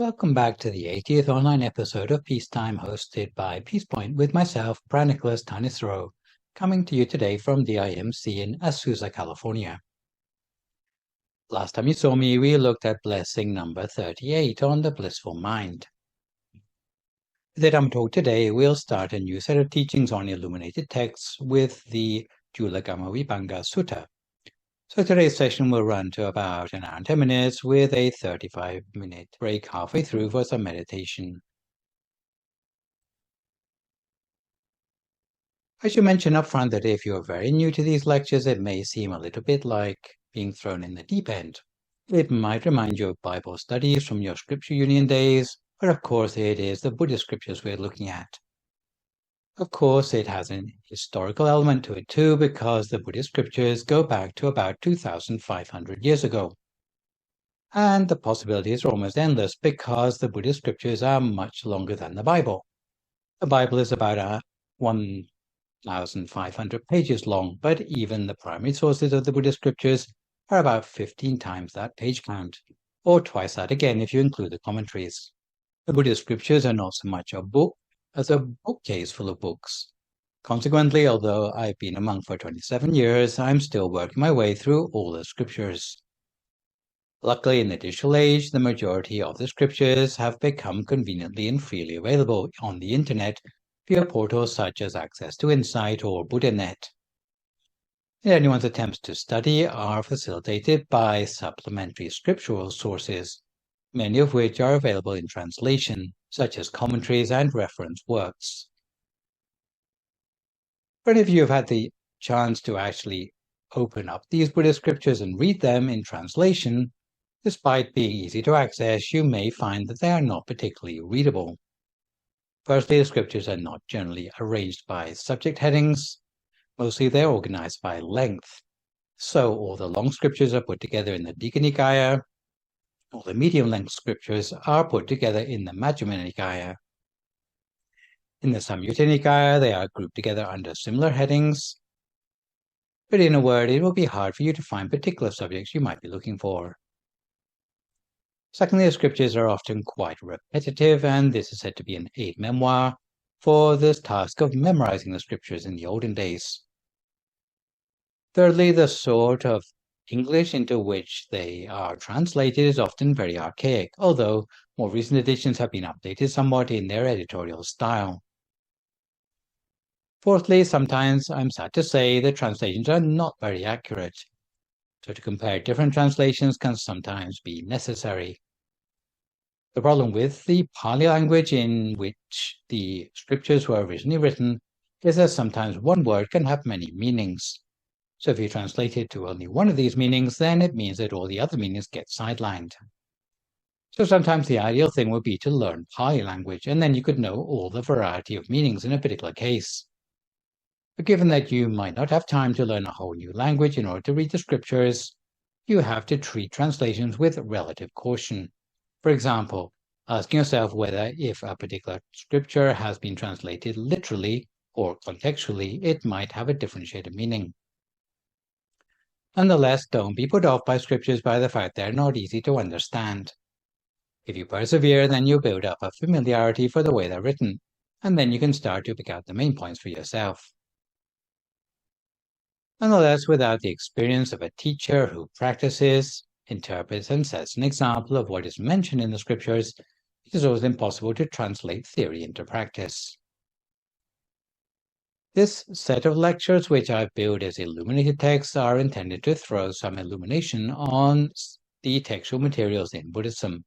Welcome back to the 80th online episode of Peacetime, hosted by Peacepoint with myself, Phra Nicholas Thanissaro, coming to you today from the IMC in Azusa, California. Last time you saw me, we looked at blessing number 38 on the blissful mind. The Dhamma talk today, we'll start a new set of teachings on illuminated texts with the Cūḷakammavibhaṅga Sutta. So today's session will run to about an hour and 10 minutes with a 35-minute break halfway through for some meditation. I should mention up front that if you're very new to these lectures, it may seem a little bit like being thrown in the deep end. It might remind you of Bible studies from your scripture union days, but of course it is the Buddhist scriptures we're looking at. Of course, it has an historical element to it too, because the Buddhist scriptures go back to about 2,500 years ago. And the possibilities are almost endless because the Buddhist scriptures are much longer than the Bible. The Bible is about 1,500 pages long, but even the primary sources of the Buddhist scriptures are about 15 times that page count, or twice that again if you include the commentaries. The Buddhist scriptures are not so much a book as a bookcase full of books. Consequently, although I've been a monk for 27 years, I'm still working my way through all the scriptures. Luckily, in the digital age, the majority of the scriptures have become conveniently and freely available on the internet via portals such as Access to Insight or BuddhaNet. Anyone's attempts to study are facilitated by supplementary scriptural sources, many of which are available in translation, such as commentaries and reference works. For any of you who have had the chance to actually open up these Buddhist scriptures and read them in translation, despite being easy to access, you may find that they are not particularly readable. Firstly, the scriptures are not generally arranged by subject headings. Mostly they're organized by length. So all the long scriptures are put together in the Digha Nikaya. All the medium-length scriptures are put together in the Majjhima Nikaya. In the Samyutta Nikaya, they are grouped together under similar headings. But in a word, it will be hard for you to find particular subjects you might be looking for. Secondly, the scriptures are often quite repetitive, and this is said to be an aid memoir for this task of memorizing the scriptures in the olden days. Thirdly, the sort of English into which they are translated is often very archaic, although more recent editions have been updated somewhat in their editorial style. Fourthly, sometimes I'm sad to say the translations are not very accurate, so to compare different translations can sometimes be necessary. The problem with the Pali language in which the scriptures were originally written is that sometimes one word can have many meanings. So if you translate it to only one of these meanings, then it means that all the other meanings get sidelined. So sometimes the ideal thing would be to learn Pali language, and then you could know all the variety of meanings in a particular case. But given that you might not have time to learn a whole new language in order to read the scriptures, you have to treat translations with relative caution. For example, asking yourself whether if a particular scripture has been translated literally or contextually, it might have a different shade of meaning. Nonetheless, don't be put off by scriptures by the fact they're not easy to understand. If you persevere, then you'll build up a familiarity for the way they're written, and then you can start to pick out the main points for yourself. Nonetheless, without the experience of a teacher who practices, interprets, and sets an example of what is mentioned in the scriptures, it is always impossible to translate theory into practice. This set of lectures, which I've built as illuminated texts, are intended to throw some illumination on the textual materials in Buddhism.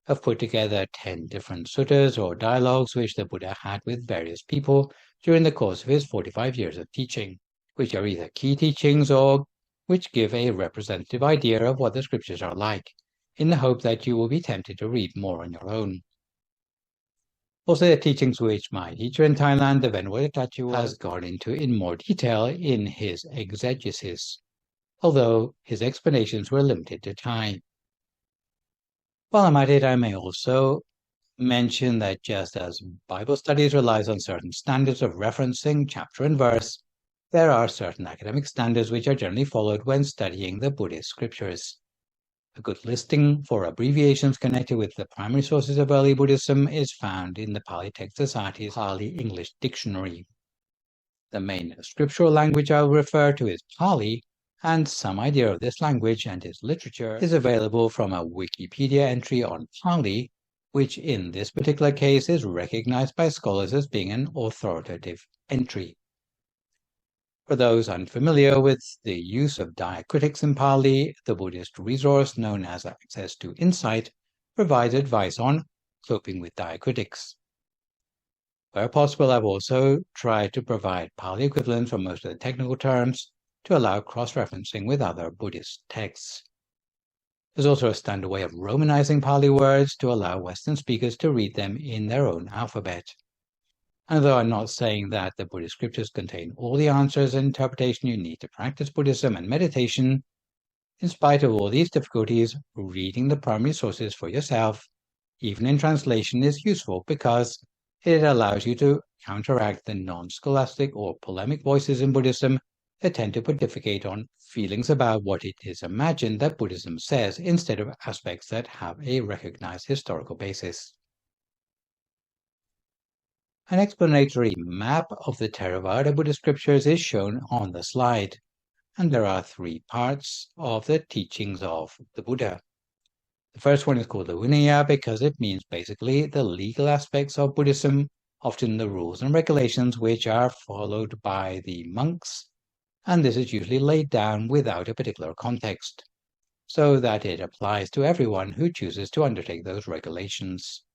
I've put together 10 different suttas or dialogues which the Buddha had with various people during the course of his 45 years of teaching, which are either key teachings or which give a representative idea of what the scriptures are like, in the hope that you will be tempted to read more on your own. Also, the teachings which my teacher in Thailand, the Venerable Tachu, has gone into in more detail in his exegesis, although his explanations were limited to Thai. While I'm at it, I may also mention that just as Bible studies relies on certain standards of referencing chapter and verse, there are certain academic standards which are generally followed when studying the Buddhist scriptures. A good listing for abbreviations connected with the primary sources of early Buddhism is found in the Pali Text Society's Pali English Dictionary. The main scriptural language I will refer to is Pali, and some idea of this language and its literature is available from a Wikipedia entry on Pali, which in this particular case is recognized by scholars as being an authoritative entry. For those unfamiliar with the use of diacritics in Pali, the Buddhist resource known as Access to Insight provides advice on coping with diacritics. Where possible, I've also tried to provide Pali equivalents for most of the technical terms to allow cross-referencing with other Buddhist texts. There's also a standard way of Romanizing Pali words to allow Western speakers to read them in their own alphabet. And though I'm not saying that the Buddhist scriptures contain all the answers and interpretation you need to practice Buddhism and meditation, in spite of all these difficulties, reading the primary sources for yourself, even in translation, is useful because it allows you to counteract the non-scholastic or polemic voices in Buddhism that tend to pontificate on feelings about what it is imagined that Buddhism says instead of aspects that have a recognized historical basis. An explanatory map of the Theravada Buddhist scriptures is shown on the slide, and there are three parts of the teachings of the Buddha. The first one is called the Vinaya because it means basically the legal aspects of Buddhism, often the rules and regulations which are followed by the monks, and this is usually laid down without a particular context, so that it applies to everyone who chooses to undertake those regulations.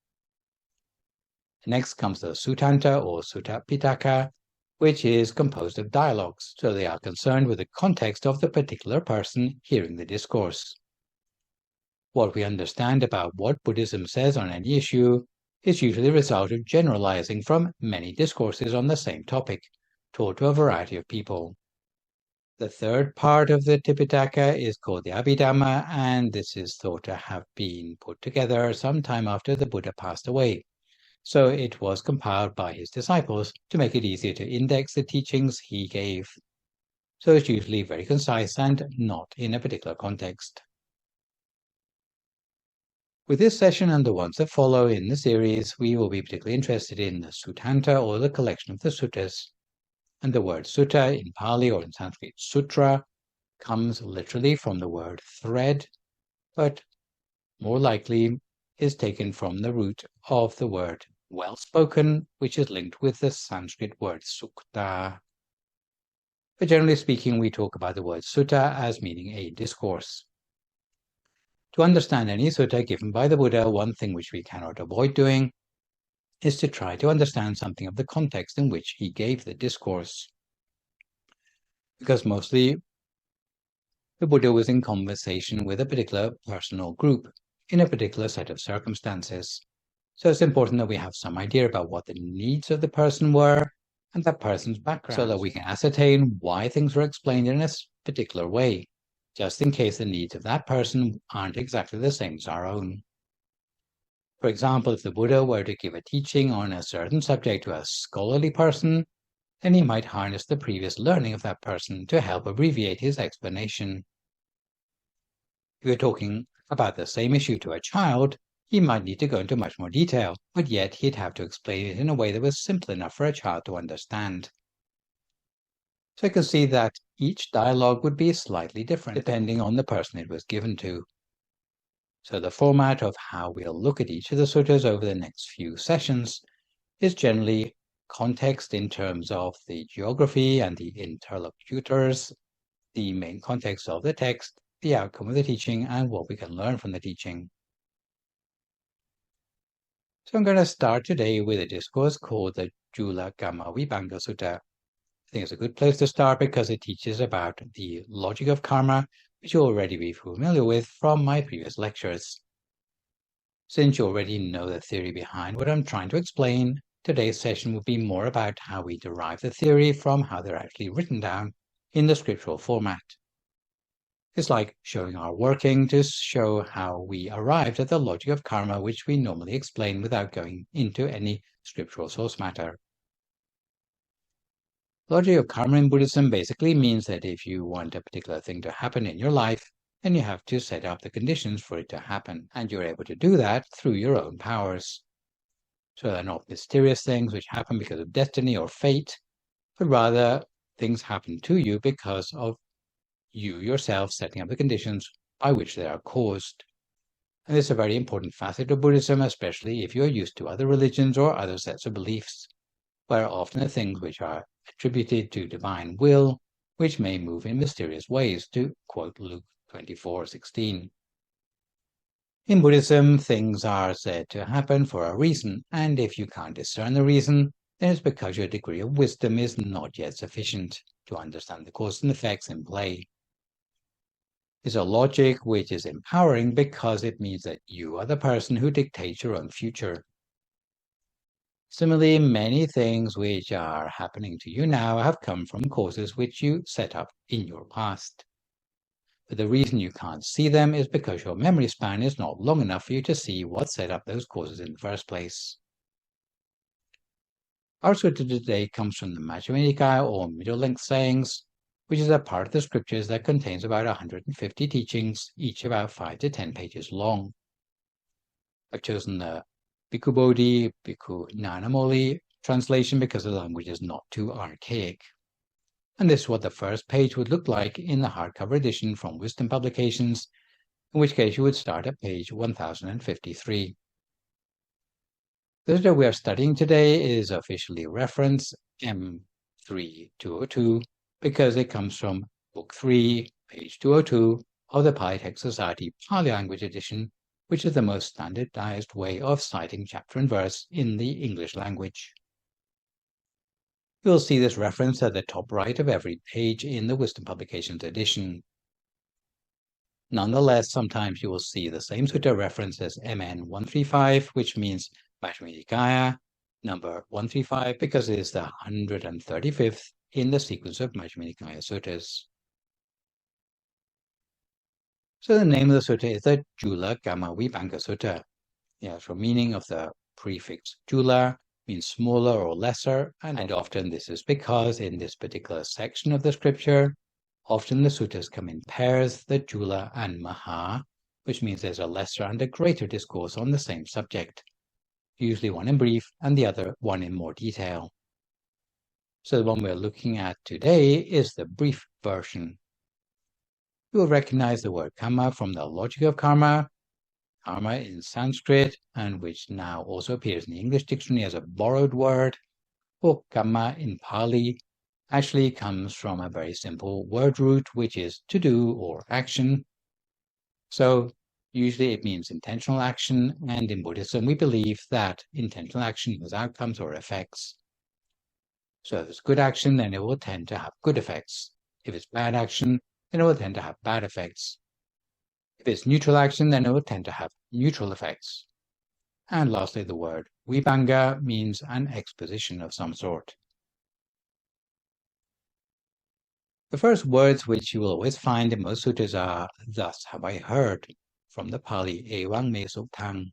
Next comes the Suttanta or Sutta Pitaka, which is composed of dialogues, so they are concerned with the context of the particular person hearing the discourse. What we understand about what Buddhism says on any issue is usually the result of generalizing from many discourses on the same topic, taught to a variety of people. The third part of the Tipitaka is called the Abhidhamma, and this is thought to have been put together sometime after the Buddha passed away. So it was compiled by his disciples to make it easier to index the teachings he gave. So it's usually very concise and not in a particular context. With this session and the ones that follow in the series, we will be particularly interested in the Suttanta or the collection of the suttas. And the word sutta in Pali or in Sanskrit sutra comes literally from the word thread, but more likely is taken from the root of the word well-spoken, which is linked with the Sanskrit word sukta. But generally speaking, we talk about the word sutta as meaning a discourse. To understand any sutta given by the Buddha, one thing which we cannot avoid doing is to try to understand something of the context in which he gave the discourse. Because mostly the Buddha was in conversation with a particular personal group in a particular set of circumstances. So it's important that we have some idea about what the needs of the person were and that person's background, so that we can ascertain why things were explained in a particular way, just in case the needs of that person aren't exactly the same as our own. For example, if the Buddha were to give a teaching on a certain subject to a scholarly person, then he might harness the previous learning of that person to help abbreviate his explanation. If you're talking about the same issue to a child, he might need to go into much more detail, but yet he'd have to explain it in a way that was simple enough for a child to understand. So you can see that each dialogue would be slightly different depending on the person it was given to. So the format of how we'll look at each of the suttas over the next few sessions is generally context in terms of the geography and the interlocutors, the main context of the text, the outcome of the teaching, and what we can learn from the teaching. So I'm going to start today with a discourse called the Cūḷakammavibhaṅga Sutta. I think it's a good place to start because it teaches about the logic of karma, which you'll already be familiar with from my previous lectures. Since you already know the theory behind what I'm trying to explain, today's session will be more about how we derive the theory from how they're actually written down in the scriptural format. It's like showing our working to show how we arrived at the logic of karma, which we normally explain without going into any scriptural source matter. Logic of karma in Buddhism basically means that if you want a particular thing to happen in your life, then you have to set up the conditions for it to happen, and you're able to do that through your own powers. So they're not mysterious things which happen because of destiny or fate, but rather things happen to you because of you yourself setting up the conditions by which they are caused. And this is a very important facet of Buddhism, especially if you're used to other religions or other sets of beliefs, where often the things which are attributed to divine will, which may move in mysterious ways, to quote Luke 24:16. In Buddhism, things are said to happen for a reason, and if you can't discern the reason, then it's because your degree of wisdom is not yet sufficient to understand the cause and effects in play. It's a logic which is empowering because it means that you are the person who dictates your own future. Similarly, many things which are happening to you now have come from causes which you set up in your past. But the reason you can't see them is because your memory span is not long enough for you to see what set up those causes in the first place. Our sutta today comes from the Majjhima Nikaya, or Middle Length Sayings, which is a part of the scriptures that contains about 150 teachings, each about 5 to 10 pages long. I've chosen the Bhikkhu Bodhi, Bhikkhu Nyanamoli translation because the language is not too archaic. And this is what the first page would look like in the hardcover edition from Wisdom Publications, in which case you would start at page 1053. The sutta we are studying today is officially reference M3202 because it comes from Book 3, page 202 of the Pali Text Society Pali Language Edition, which is the most standardized way of citing chapter and verse in the English language. You'll see this reference at the top right of every page in the Wisdom Publications edition. Nonetheless, sometimes you will see the same sutta reference as MN 135, which means Majjhima Nikaya number 135, because it is the 135th in the sequence of Majjhima Nikaya suttas. So the name of the sutta is the Cūḷakammavibhaṅga Sutta. The actual meaning of the prefix Cūla means smaller or lesser, and often this is because in this particular section of the scripture, often the suttas come in pairs, the Cūla and Maha, which means there's a lesser and a greater discourse on the same subject, usually one in brief and the other one in more detail. So the one we're looking at today is the brief version. You will recognize the word kamma from the logic of karma. Karma in Sanskrit, and which now also appears in the English dictionary as a borrowed word, or kamma in Pali, actually comes from a very simple word root, which is to do or action. So usually it means intentional action, and in Buddhism we believe that intentional action has outcomes or effects. So if it's good action, then it will tend to have good effects. If it's bad action, then it will tend to have bad effects. If it's neutral action, then it will tend to have neutral effects. And lastly, the word vibhaṅga means an exposition of some sort. The first words which you will always find in most suttas are, "Thus have I heard," from the Pali Ewang Me Suttang.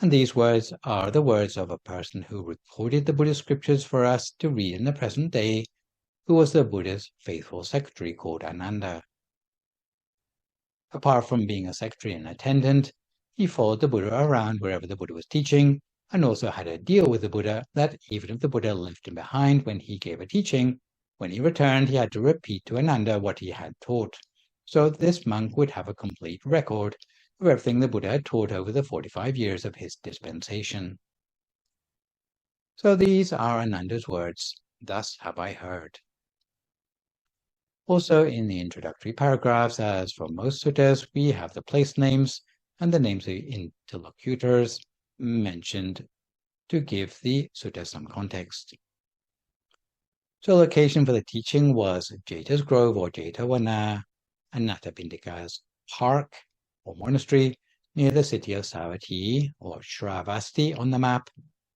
And these words are the words of a person who recorded the Buddhist scriptures for us to read in the present day, who was the Buddha's faithful secretary called Ananda. Apart from being a secretary and attendant, he followed the Buddha around wherever the Buddha was teaching, and also had a deal with the Buddha that even if the Buddha left him behind when he gave a teaching, when he returned he had to repeat to Ananda what he had taught. So this monk would have a complete record of everything the Buddha had taught over the 45 years of his dispensation. So these are Ananda's words, "Thus have I heard." Also in the introductory paragraphs, as for most suttas, we have the place names and the names of interlocutors mentioned to give the sutta some context. So the location for the teaching was Jeta's Grove or Jetavana, Anathapindika's park or monastery near the city of Savatthi or Shravasti on the map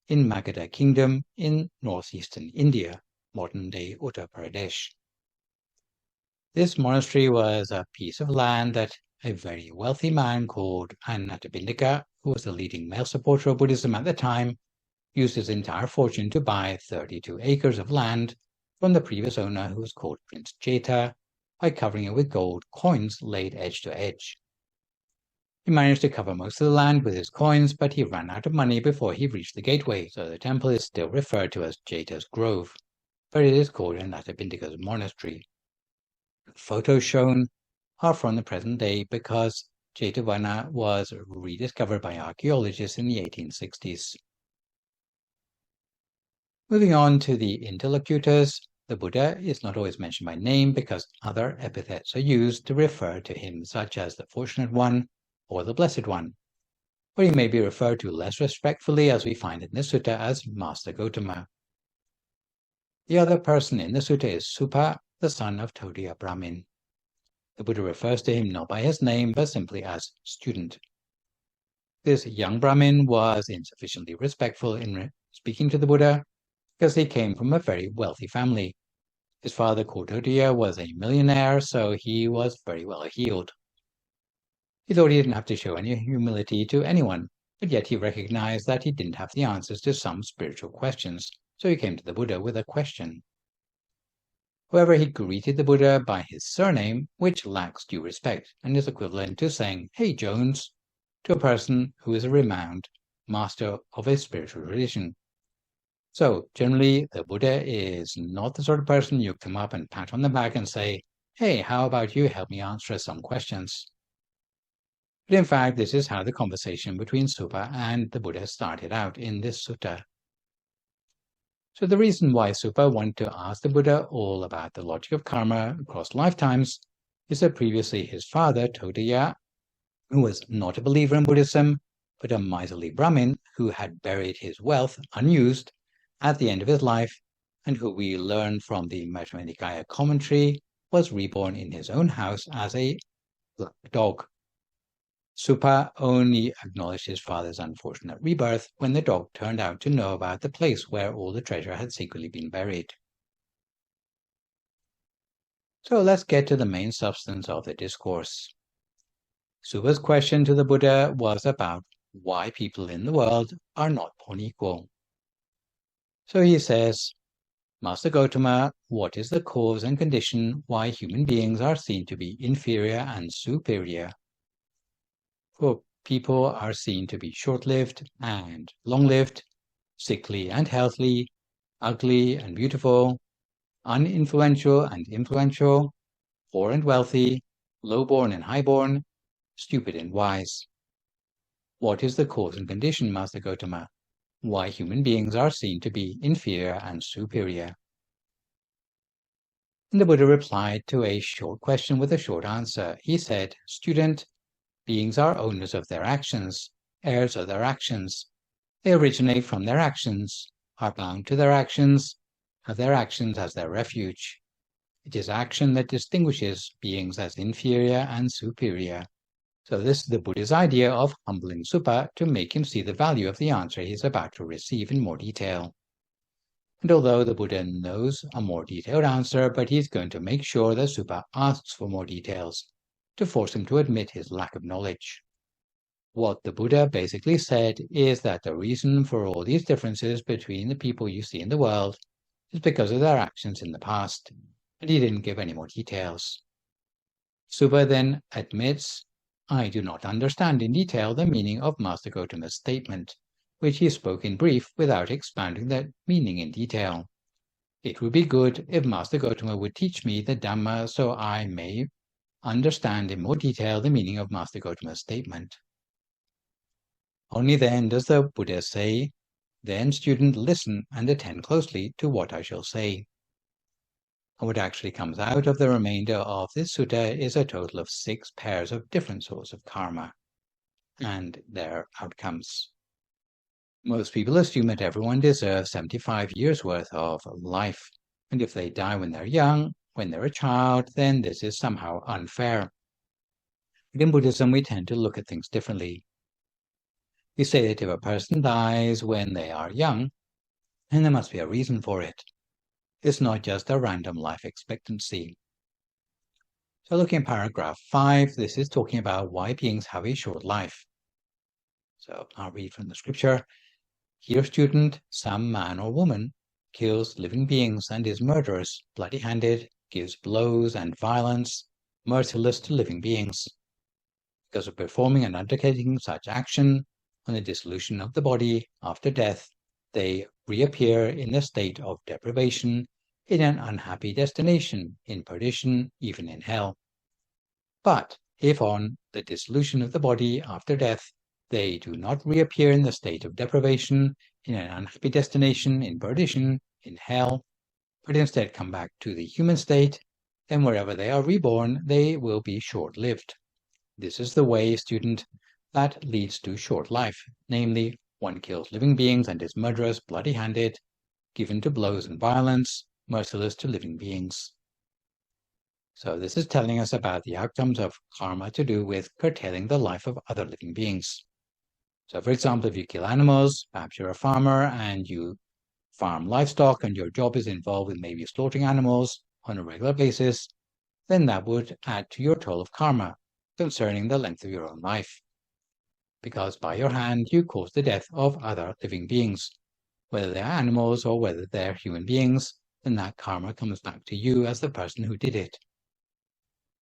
in Magadha Kingdom in northeastern India, modern-day Uttar Pradesh. This monastery was a piece of land that a very wealthy man called Anathapindika, who was the leading male supporter of Buddhism at the time, used his entire fortune to buy 32 acres of land from the previous owner, who was called Prince Jeta, by covering it with gold coins laid edge to edge. He managed to cover most of the land with his coins, but he ran out of money before he reached the gateway, so the temple is still referred to as Jeta's Grove, but it is called Anathapindika's monastery. The photos shown are from the present day because Jetavana was rediscovered by archaeologists in the 1860s. Moving on to the interlocutors, the Buddha is not always mentioned by name because other epithets are used to refer to him, such as the Fortunate One or the Blessed One, or he may be referred to less respectfully, as we find in the sutta, as Master Gotama. The other person in the sutta is Supa, the son of Todiya Brahmin. The Buddha refers to him not by his name, but simply as student. This young Brahmin was insufficiently respectful in speaking to the Buddha because he came from a very wealthy family. His father, Todiya, was a millionaire, so he was very well heeled. He thought he didn't have to show any humility to anyone, but yet he recognized that he didn't have the answers to some spiritual questions, so he came to the Buddha with a question. However, he greeted the Buddha by his surname, which lacks due respect and is equivalent to saying, "Hey, Jones," to a person who is a renowned master of a spiritual tradition. So, generally, the Buddha is not the sort of person you come up and pat on the back and say, "Hey, how about you help me answer some questions?" But in fact, this is how the conversation between Supa and the Buddha started out in this sutta. So the reason why Supa wanted to ask the Buddha all about the logic of karma across lifetimes is that previously his father, Todiya, who was not a believer in Buddhism, but a miserly Brahmin who had buried his wealth unused at the end of his life, and who we learn from the Majjhima Nikaya commentary, was reborn in his own house as a black dog. Supa only acknowledged his father's unfortunate rebirth when the dog turned out to know about the place where all the treasure had secretly been buried. So let's get to the main substance of the discourse. Supa's question to the Buddha was about why people in the world are not born equal. So he says, "Master Gotama, what is the cause and condition why human beings are seen to be inferior and superior? For people are seen to be short-lived and long-lived, sickly and healthy, ugly and beautiful, uninfluential and influential, poor and wealthy, low-born and high-born, stupid and wise. What is the cause and condition, Master Gotama, why human beings are seen to be inferior and superior?" And the Buddha replied to a short question with a short answer. He said, "Student, beings are owners of their actions, heirs of their actions. They originate from their actions, are bound to their actions, have their actions as their refuge. It is action that distinguishes beings as inferior and superior." So this is the Buddha's idea of humbling Supa to make him see the value of the answer he is about to receive in more detail. And although the Buddha knows a more detailed answer, but he's going to make sure that Supa asks for more details, to force him to admit his lack of knowledge. What the Buddha basically said is that the reason for all these differences between the people you see in the world is because of their actions in the past, and he didn't give any more details. Supa then admits, "I do not understand in detail the meaning of Master Gotama's statement, which he spoke in brief without expounding the meaning in detail. It would be good if Master Gotama would teach me the Dhamma so I may understand in more detail the meaning of Master Gotama's statement." Only then does the Buddha say, "Then, student, listen and attend closely to what I shall say." And what actually comes out of the remainder of this sutta is a total of 6 pairs of different sorts of karma and their outcomes. Most people assume that everyone deserves 75 years worth of life, and if they die when they're young, when they're a child, then this is somehow unfair. But in Buddhism, we tend to look at things differently. We say that if a person dies when they are young, then there must be a reason for it. It's not just a random life expectancy. So looking at paragraph 5, this is talking about why beings have a short life. So I'll read from the scripture. "Here, student, some man or woman kills living beings and is murderous, bloody-handed, gives blows and violence, merciless to living beings. Because of performing and undertaking such action on the dissolution of the body after death, they reappear in a state of deprivation, in an unhappy destination, in perdition, even in hell. But if on the dissolution of the body after death, they do not reappear in the state of deprivation, in an unhappy destination, in perdition, in hell, but instead come back to the human state, then wherever they are reborn, they will be short-lived. This is the way, student, that leads to short life, namely, one kills living beings and is murderous, bloody-handed, given to blows and violence, merciless to living beings. So this is telling us about the outcomes of karma to do with curtailing the life of other living beings. So for example, if you kill animals, perhaps you're a farmer and you farm livestock and your job is involved with maybe slaughtering animals on a regular basis, then that would add to your toll of karma concerning the length of your own life. Because by your hand you cause the death of other living beings. Whether they're animals or whether they're human beings, then that karma comes back to you as the person who did it.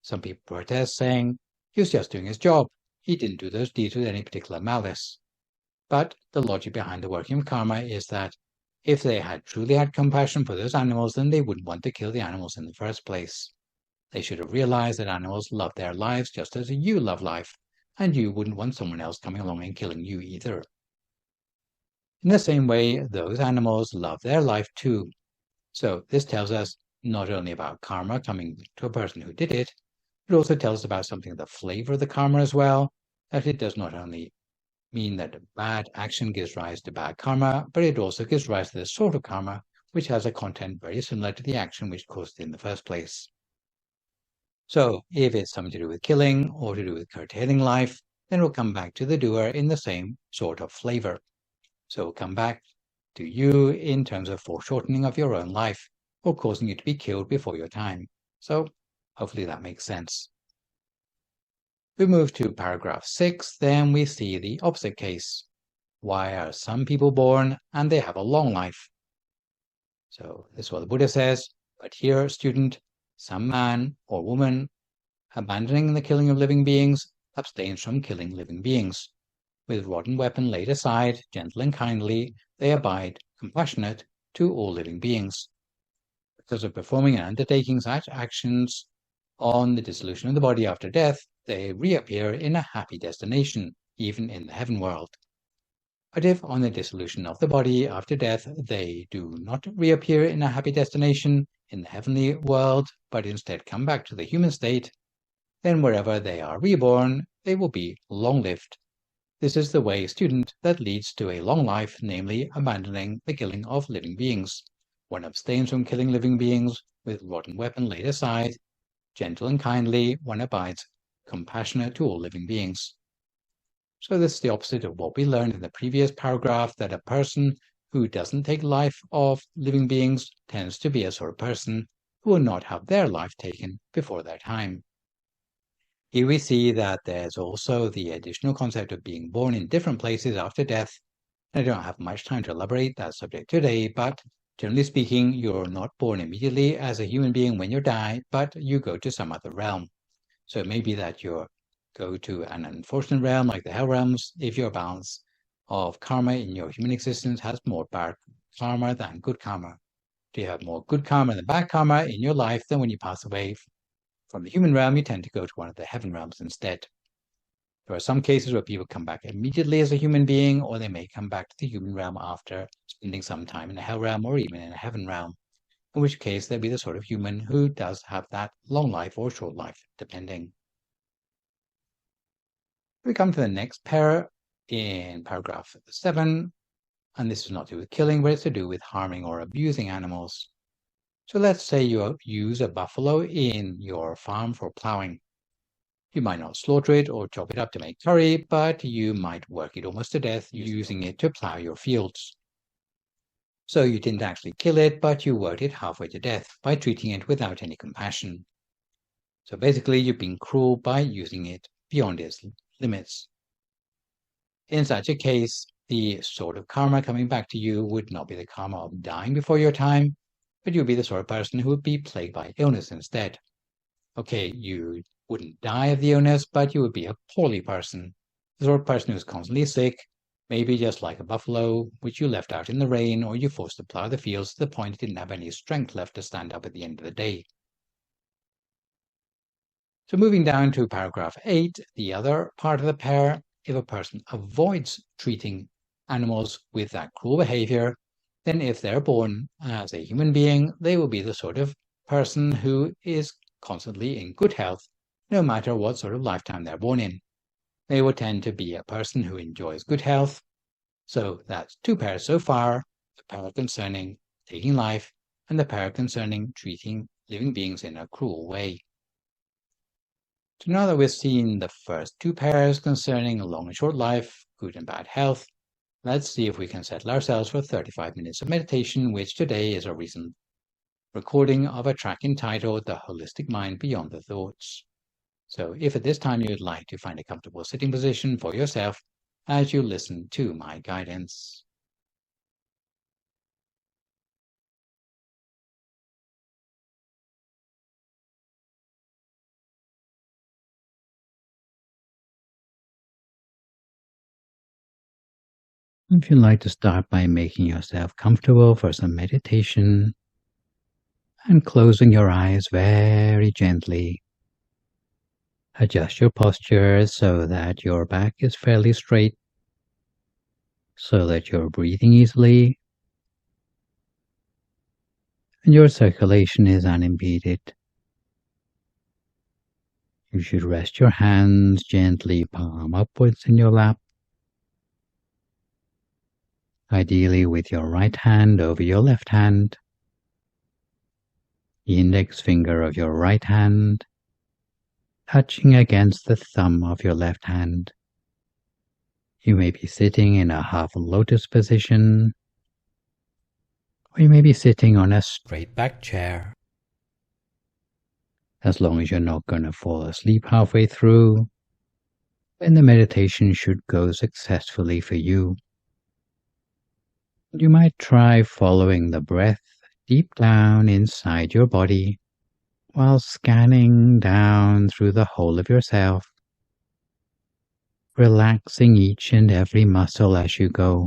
Some people protest, saying, he was just doing his job. He didn't do those deeds with any particular malice. But the logic behind the working of karma is that if they had truly had compassion for those animals, then they wouldn't want to kill the animals in the first place. They should have realized that animals love their lives just as you love life, and you wouldn't want someone else coming along and killing you either. In the same way, those animals love their life too. So this tells us not only about karma coming to a person who did it, it also tells us about something of the flavor of the karma as well, that it does not only mean that a bad action gives rise to bad karma, but it also gives rise to the sort of karma which has a content very similar to the action which caused it in the first place. So if it's something to do with killing or to do with curtailing life, then it will come back to the doer in the same sort of flavor. So it will come back to you in terms of foreshortening of your own life or causing you to be killed before your time. So hopefully that makes sense. We move to paragraph 6, then we see the opposite case. Why are some people born and they have a long life? So this is what the Buddha says, but here, student, some man or woman, abandoning the killing of living beings, abstains from killing living beings. With rod and weapon laid aside, gentle and kindly, they abide, compassionate, to all living beings. Because of performing and undertaking such actions on the dissolution of the body after death, they reappear in a happy destination, even in the heaven world. But if on the dissolution of the body after death they do not reappear in a happy destination in the heavenly world, but instead come back to the human state, then wherever they are reborn, they will be long-lived. This is the way, student, that leads to a long life, namely abandoning the killing of living beings. One abstains from killing living beings with rod and weapon laid aside, gentle and kindly, one abides, compassionate to all living beings. So this is the opposite of what we learned in the previous paragraph, that a person who doesn't take life of living beings tends to be a sort of person who will not have their life taken before their time. Here we see that there's also the additional concept of being born in different places after death. I don't have much time to elaborate that subject today, but generally speaking, you're not born immediately as a human being when you die, but you go to some other realm. So it may be that you go to an unfortunate realm like the hell realms if your balance of karma in your human existence has more bad karma than good karma. If you have more good karma than bad karma in your life, then when you pass away from the human realm, you tend to go to one of the heaven realms instead. There are some cases where people come back immediately as a human being, or they may come back to the human realm after spending some time in a hell realm or even in a heaven realm, in which case they'll be the sort of human who does have that long life or short life, depending. We come to the next pair in paragraph 7, and this is not to do with killing, but it's to do with harming or abusing animals. So let's say you use a buffalo in your farm for plowing. You might not slaughter it or chop it up to make curry, but you might work it almost to death using it to plow your fields. So you didn't actually kill it, but you worked it halfway to death by treating it without any compassion. So basically, you've been cruel by using it beyond its limits. In such a case, the sort of karma coming back to you would not be the karma of dying before your time, but you'd be the sort of person who would be plagued by illness instead. Okay, you wouldn't die of the illness, but you would be a poorly person. The sort of person who's constantly sick, maybe just like a buffalo, which you left out in the rain, or you forced to plow the fields to the point it didn't have any strength left to stand up at the end of the day. So moving down to paragraph 8, the other part of the pair, if a person avoids treating animals with that cruel behavior, then if they're born as a human being, they will be the sort of person who is constantly in good health, no matter what sort of lifetime they're born in. They will tend to be a person who enjoys good health. So that's 2 pairs so far, the pair concerning taking life and the pair concerning treating living beings in a cruel way. So now that we've seen the first 2 pairs concerning long and short life, good and bad health, let's see if we can settle ourselves for 35 minutes of meditation, which today is a recent recording of a track entitled The Holistic Mind Beyond the Thoughts. So if at this time you'd like to find a comfortable sitting position for yourself as you listen to my guidance. If you'd like to start by making yourself comfortable for some meditation and closing your eyes very gently, adjust your posture so that your back is fairly straight, so that you're breathing easily and your circulation is unimpeded. You should rest your hands gently palm upwards in your lap, ideally with your right hand over your left hand, the index finger of your right hand touching against the thumb of your left hand. You may be sitting in a half lotus position, or you may be sitting on a straight back chair. As long as you're not going to fall asleep halfway through, then the meditation should go successfully for you. You might try following the breath deep down inside your body while scanning down through the whole of yourself, relaxing each and every muscle as you go.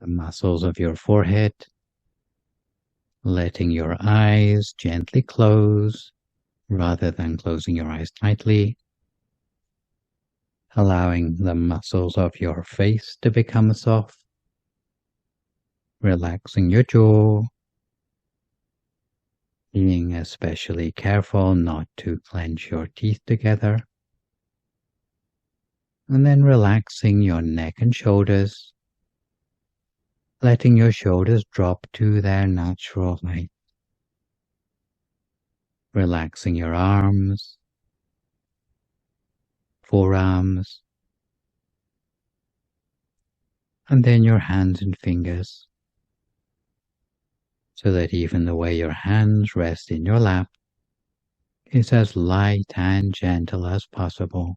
The muscles of your forehead, letting your eyes gently close rather than closing your eyes tightly, allowing the muscles of your face to become soft, relaxing your jaw, being especially careful not to clench your teeth together, and then relaxing your neck and shoulders, letting your shoulders drop to their natural height, relaxing your arms, forearms, and then your hands and fingers, so that even the way your hands rest in your lap is as light and gentle as possible.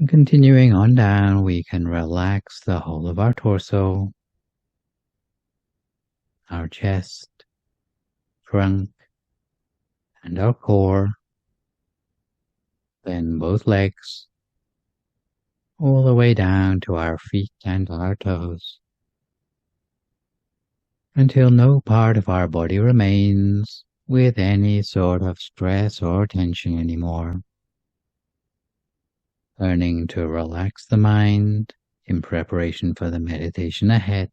And continuing on down, we can relax the whole of our torso, our chest, trunk, and our core, then both legs, all the way down to our feet and our toes, until no part of our body remains with any sort of stress or tension anymore. Learning to relax the mind in preparation for the meditation ahead.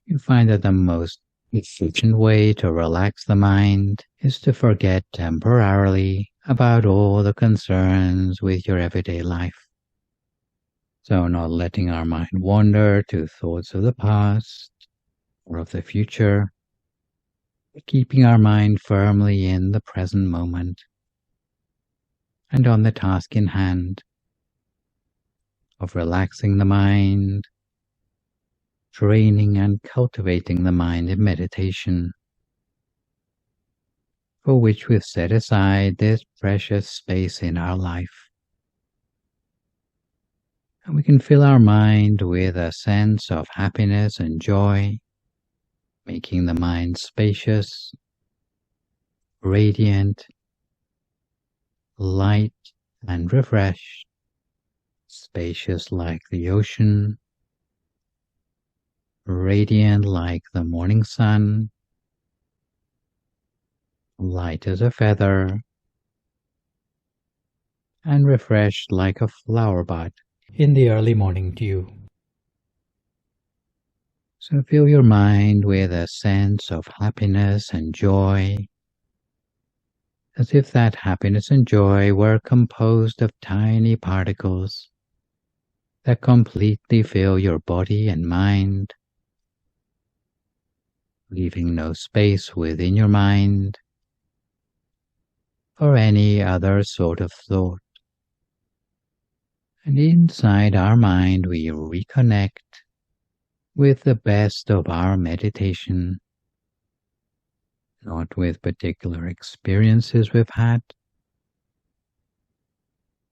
You find that the most efficient way to relax the mind is to forget temporarily about all the concerns with your everyday life. So not letting our mind wander to thoughts of the past or of the future, but keeping our mind firmly in the present moment and on the task in hand of relaxing the mind, training and cultivating the mind in meditation, for which we've set aside this precious space in our life. And we can fill our mind with a sense of happiness and joy, making the mind spacious, radiant, light and refreshed, spacious like the ocean, radiant like the morning sun, light as a feather, and refreshed like a flower bud in the early morning dew. So fill your mind with a sense of happiness and joy, as if that happiness and joy were composed of tiny particles that completely fill your body and mind, leaving no space within your mind for any other sort of thought. And inside our mind we reconnect with the best of our meditation, not with particular experiences we've had,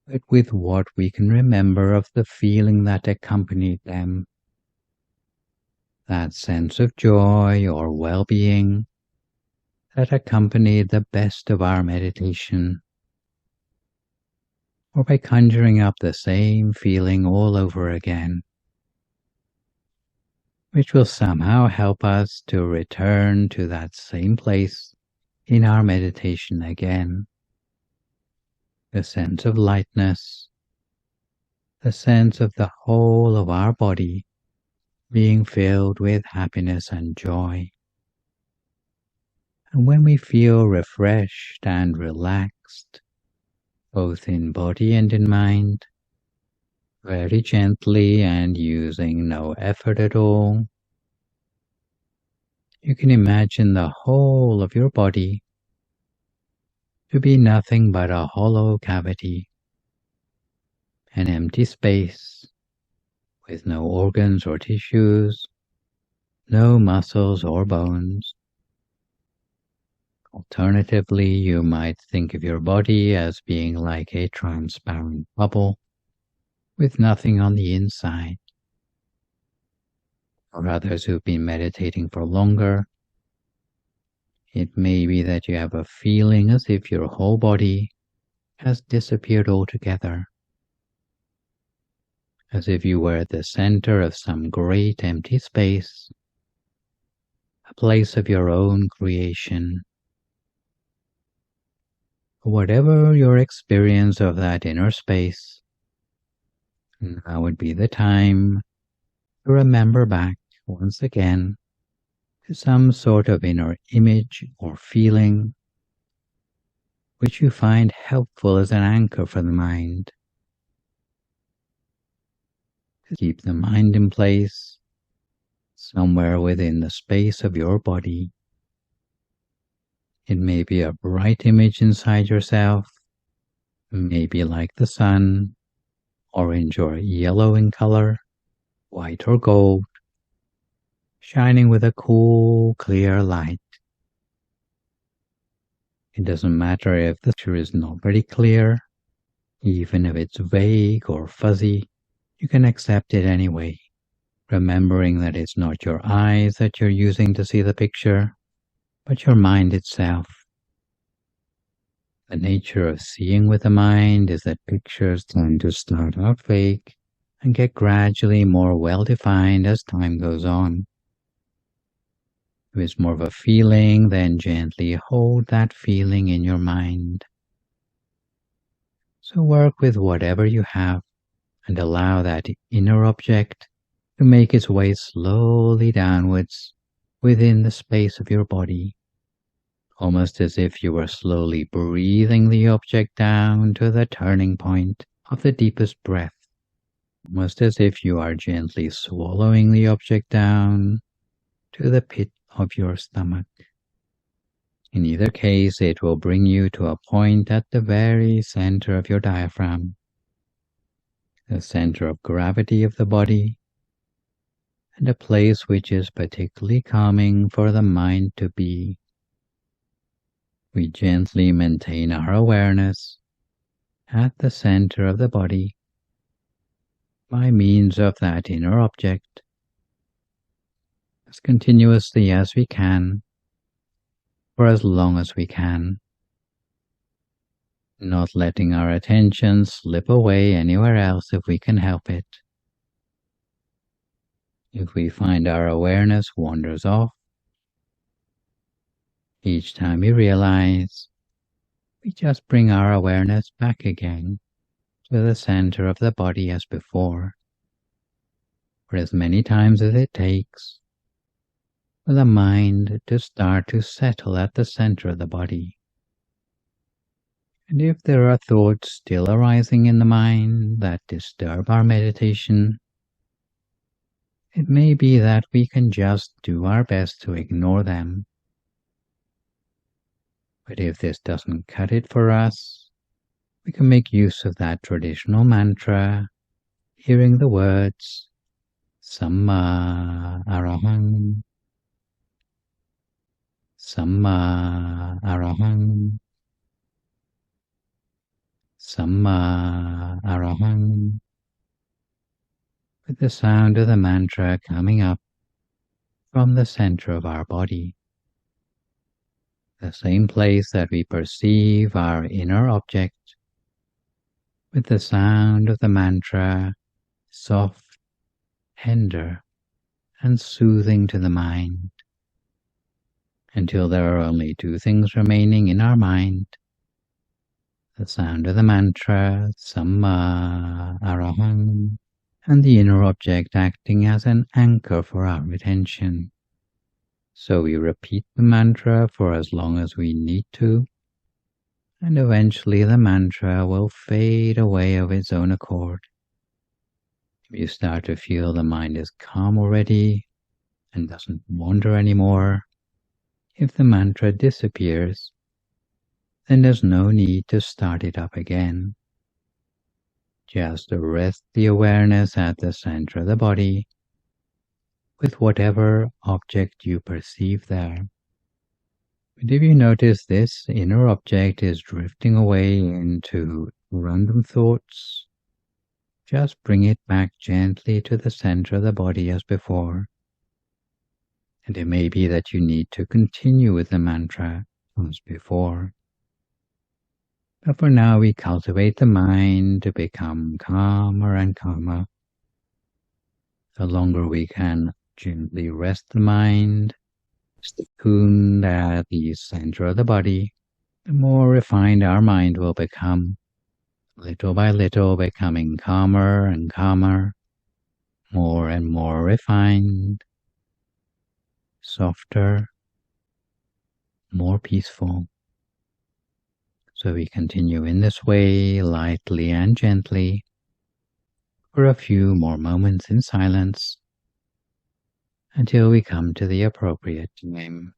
but with what we can remember of the feeling that accompanied them, that sense of joy or well-being that accompanied the best of our meditation, or by conjuring up the same feeling all over again, which will somehow help us to return to that same place in our meditation again. The sense of lightness, the sense of the whole of our body being filled with happiness and joy. And when we feel refreshed and relaxed, both in body and in mind, very gently and using no effort at all, you can imagine the whole of your body to be nothing but a hollow cavity, an empty space with no organs or tissues, no muscles or bones. Alternatively, you might think of your body as being like a transparent bubble with nothing on the inside. For others who've been meditating for longer, it may be that you have a feeling as if your whole body has disappeared altogether, as if you were at the center of some great empty space, a place of your own creation. Whatever your experience of that inner space, now would be the time to remember back once again to some sort of inner image or feeling which you find helpful as an anchor for the mind. To keep the mind in place somewhere within the space of your body. It may be a bright image inside yourself, maybe like the sun, orange or yellow in color, white or gold, shining with a cool, clear light. It doesn't matter if the picture is not very clear, even if it's vague or fuzzy, you can accept it anyway, remembering that it's not your eyes that you're using to see the picture, but your mind itself. The nature of seeing with the mind is that pictures tend to start out vague and get gradually more well-defined as time goes on. If it's more of a feeling, then gently hold that feeling in your mind. So work with whatever you have and allow that inner object to make its way slowly downwards within the space of your body, almost as if you were slowly breathing the object down to the turning point of the deepest breath, almost as if you are gently swallowing the object down to the pit of your stomach. In either case, it will bring you to a point at the very center of your diaphragm, the center of gravity of the body, and a place which is particularly calming for the mind to be. We gently maintain our awareness at the center of the body, by means of that inner object as continuously as we can for as long as we can, not letting our attention slip away anywhere else if we can help it. If we find our awareness wanders off, each time we realize, we just bring our awareness back again to the center of the body as before, for as many times as it takes for the mind to start to settle at the center of the body. And if there are thoughts still arising in the mind that disturb our meditation, it may be that we can just do our best to ignore them. But if this doesn't cut it for us, we can make use of that traditional mantra, hearing the words Samma Arahang, Samma Arahang, Samma Arahang, with the sound of the mantra coming up from the center of our body, the same place that we perceive our inner object, with the sound of the mantra soft, tender, and soothing to the mind, until there are only two things remaining in our mind: the sound of the mantra Samma Arahang, and the inner object acting as an anchor for our attention. So we repeat the mantra for as long as we need to, and eventually the mantra will fade away of its own accord. If you start to feel the mind is calm already and doesn't wander anymore, if the mantra disappears, then there's no need to start it up again. Just rest the awareness at the center of the body with whatever object you perceive there. But if you notice this inner object is drifting away into random thoughts, just bring it back gently to the center of the body as before. And it may be that you need to continue with the mantra as before. But for now, we cultivate the mind to become calmer and calmer. The longer we can gently rest the mind, cocooned at the center of the body, the more refined our mind will become, little by little becoming calmer and calmer, more and more refined, softer, more peaceful. So we continue in this way, lightly and gently, for a few more moments in silence, until we come to the appropriate time.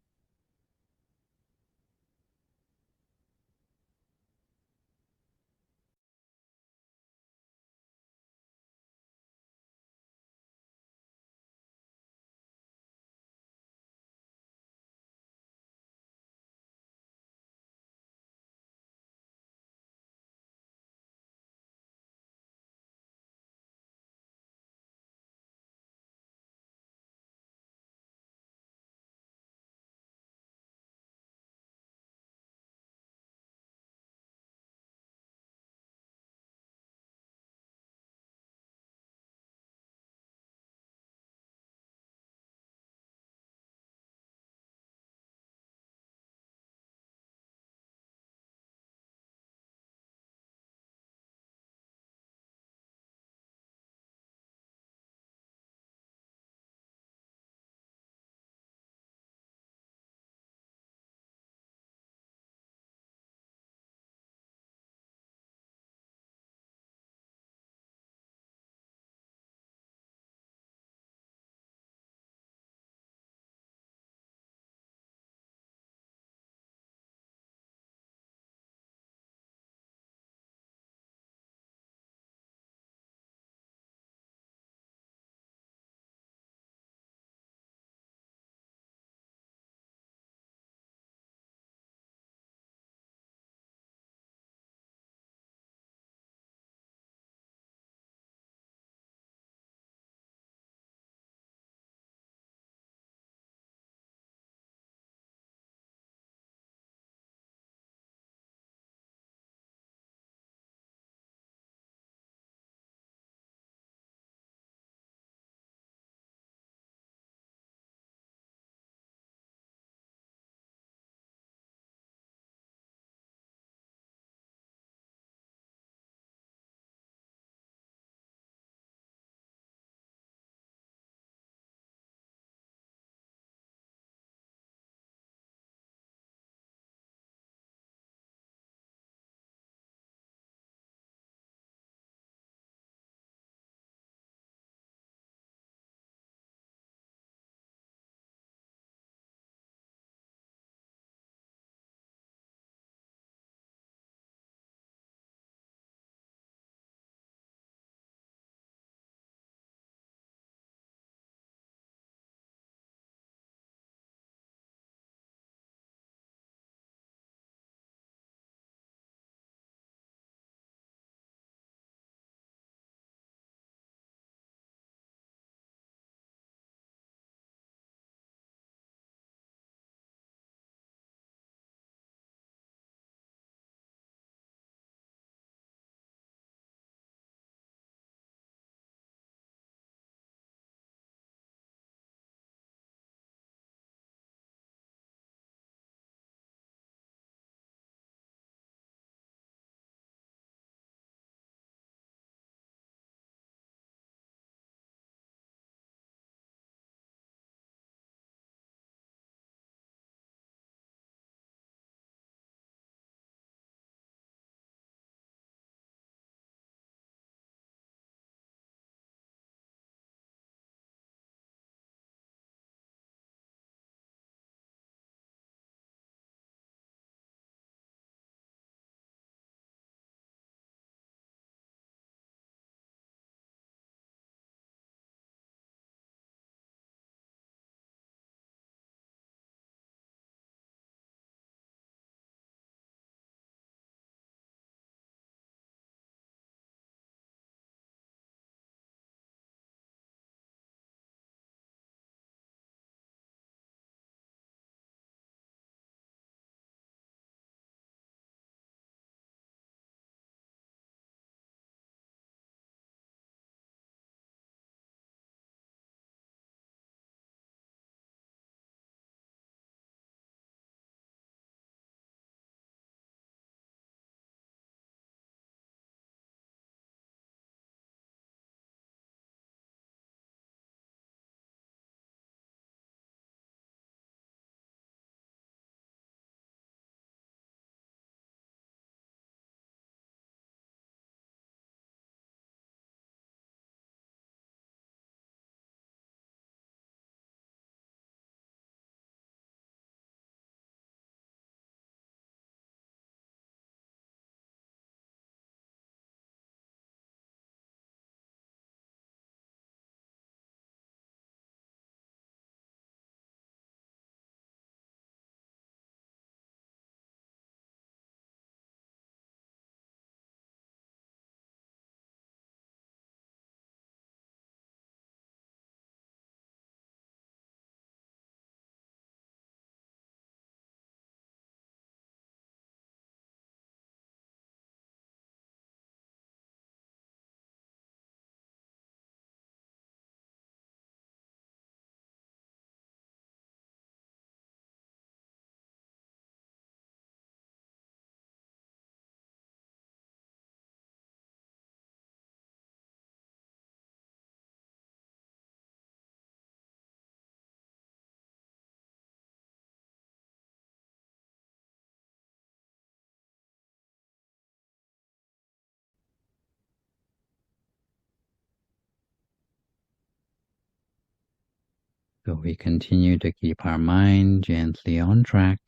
So we continue to keep our mind gently on track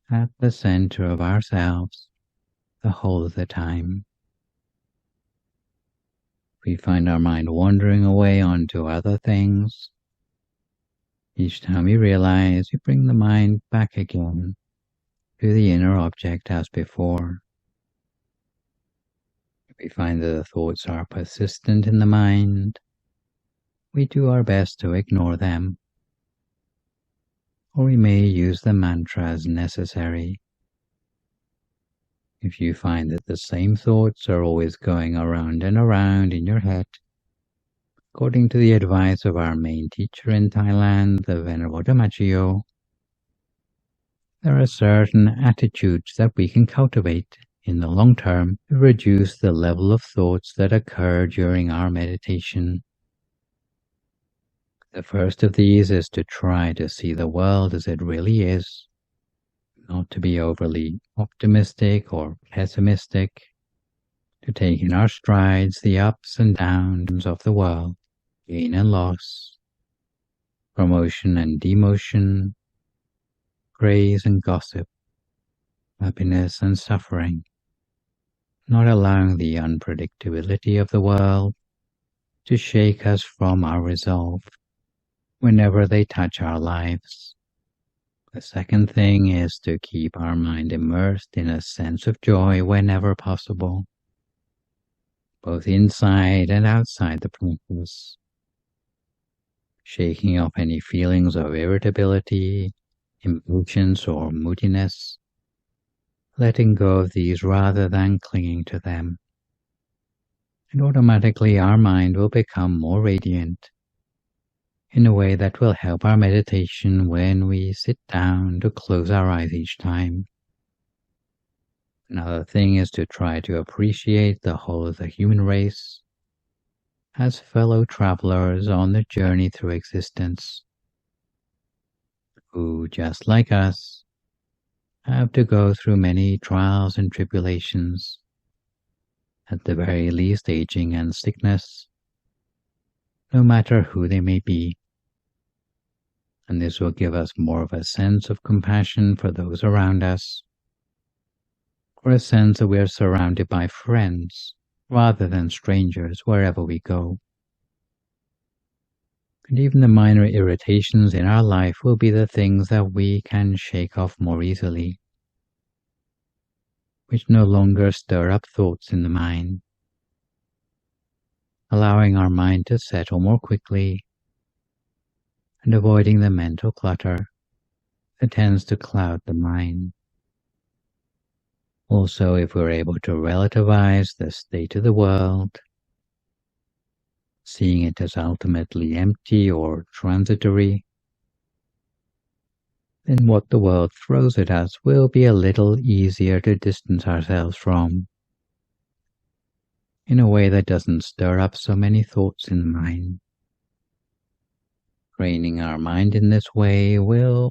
at the center of ourselves the whole of the time. We find our mind wandering away onto other things. Each time we realize, we bring the mind back again to the inner object as before. If we find that the thoughts are persistent in the mind, we do our best to ignore them, or we may use the mantra as necessary. If you find that the same thoughts are always going around and around in your head, according to the advice of our main teacher in Thailand, the Venerable Dhamma, there are certain attitudes that we can cultivate in the long term to reduce the level of thoughts that occur during our meditation. The first of these is to try to see the world as it really is, not to be overly optimistic or pessimistic, to take in our strides the ups and downs of the world, gain and loss, promotion and demotion, praise and gossip, happiness and suffering, not allowing the unpredictability of the world to shake us from our resolve whenever they touch our lives. The second thing is to keep our mind immersed in a sense of joy whenever possible, both inside and outside the practice, shaking off any feelings of irritability, impatience, or moodiness, letting go of these rather than clinging to them. And automatically our mind will become more radiant in a way that will help our meditation when we sit down to close our eyes each time. Another thing is to try to appreciate the whole of the human race as fellow travelers on the journey through existence, who, just like us, have to go through many trials and tribulations, at the very least aging and sickness, no matter who they may be. And this will give us more of a sense of compassion for those around us, or a sense that we are surrounded by friends rather than strangers wherever we go. And even the minor irritations in our life will be the things that we can shake off more easily, which no longer stir up thoughts in the mind, allowing our mind to settle more quickly and avoiding the mental clutter that tends to cloud the mind. Also, if we're able to relativize the state of the world, seeing it as ultimately empty or transitory, then what the world throws at us will be a little easier to distance ourselves from, in a way that doesn't stir up so many thoughts in the mind. Training our mind in this way will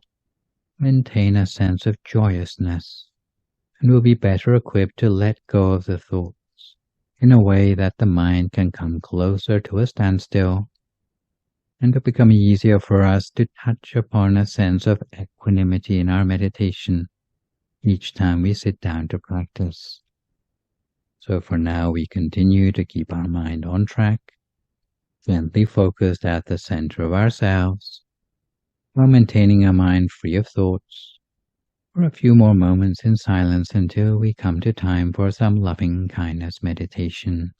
maintain a sense of joyousness and will be better equipped to let go of the thoughts in a way that the mind can come closer to a standstill and to become easier for us to touch upon a sense of equanimity in our meditation each time we sit down to practice. So for now, we continue to keep our mind on track, gently focused at the center of ourselves, while maintaining a mind free of thoughts, for a few more moments in silence until we come to time for some loving kindness meditation.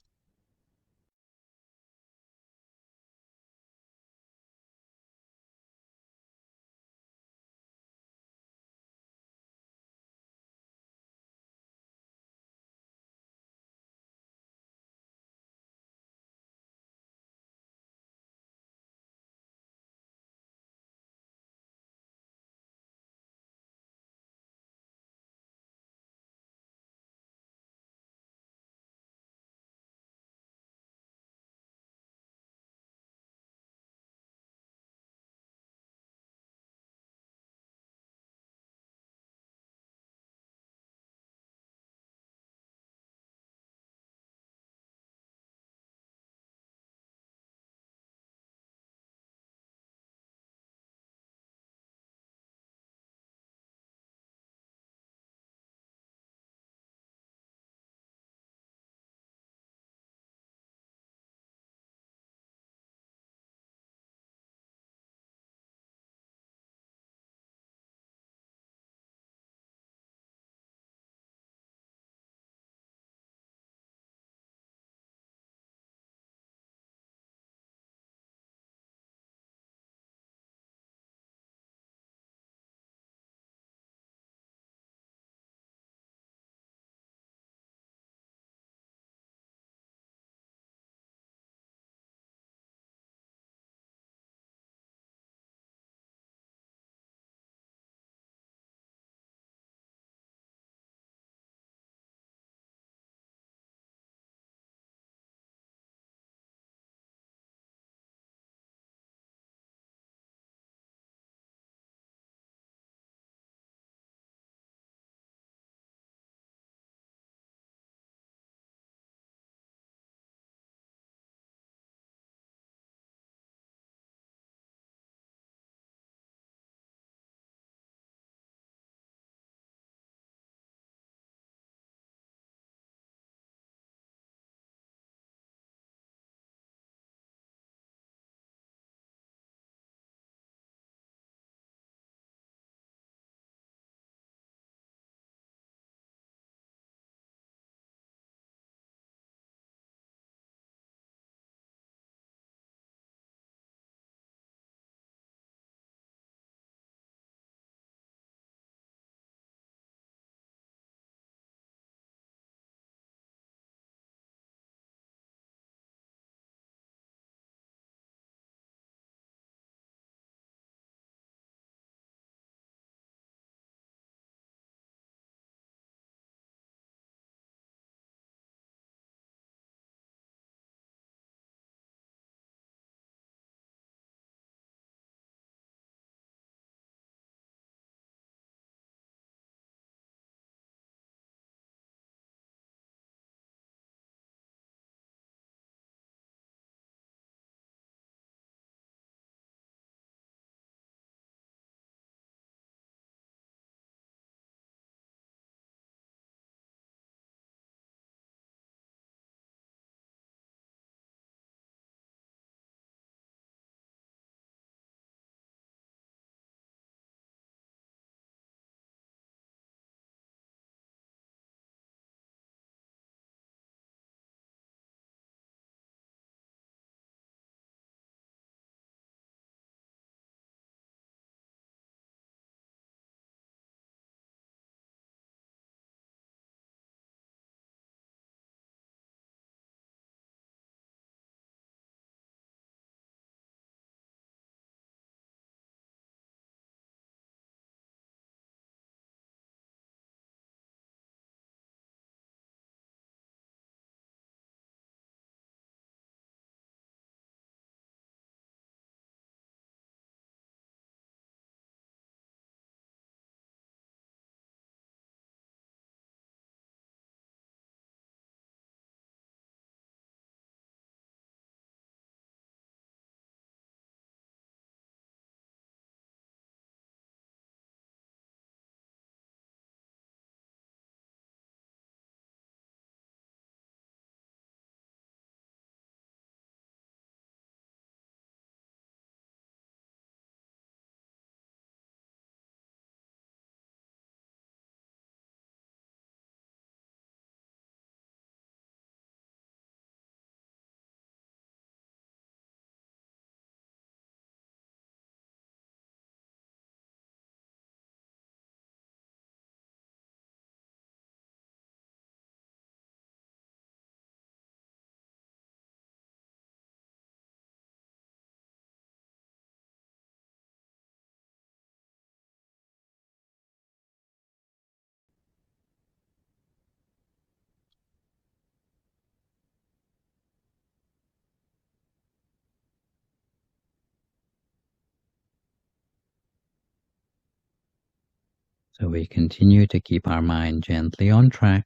So we continue to keep our mind gently on track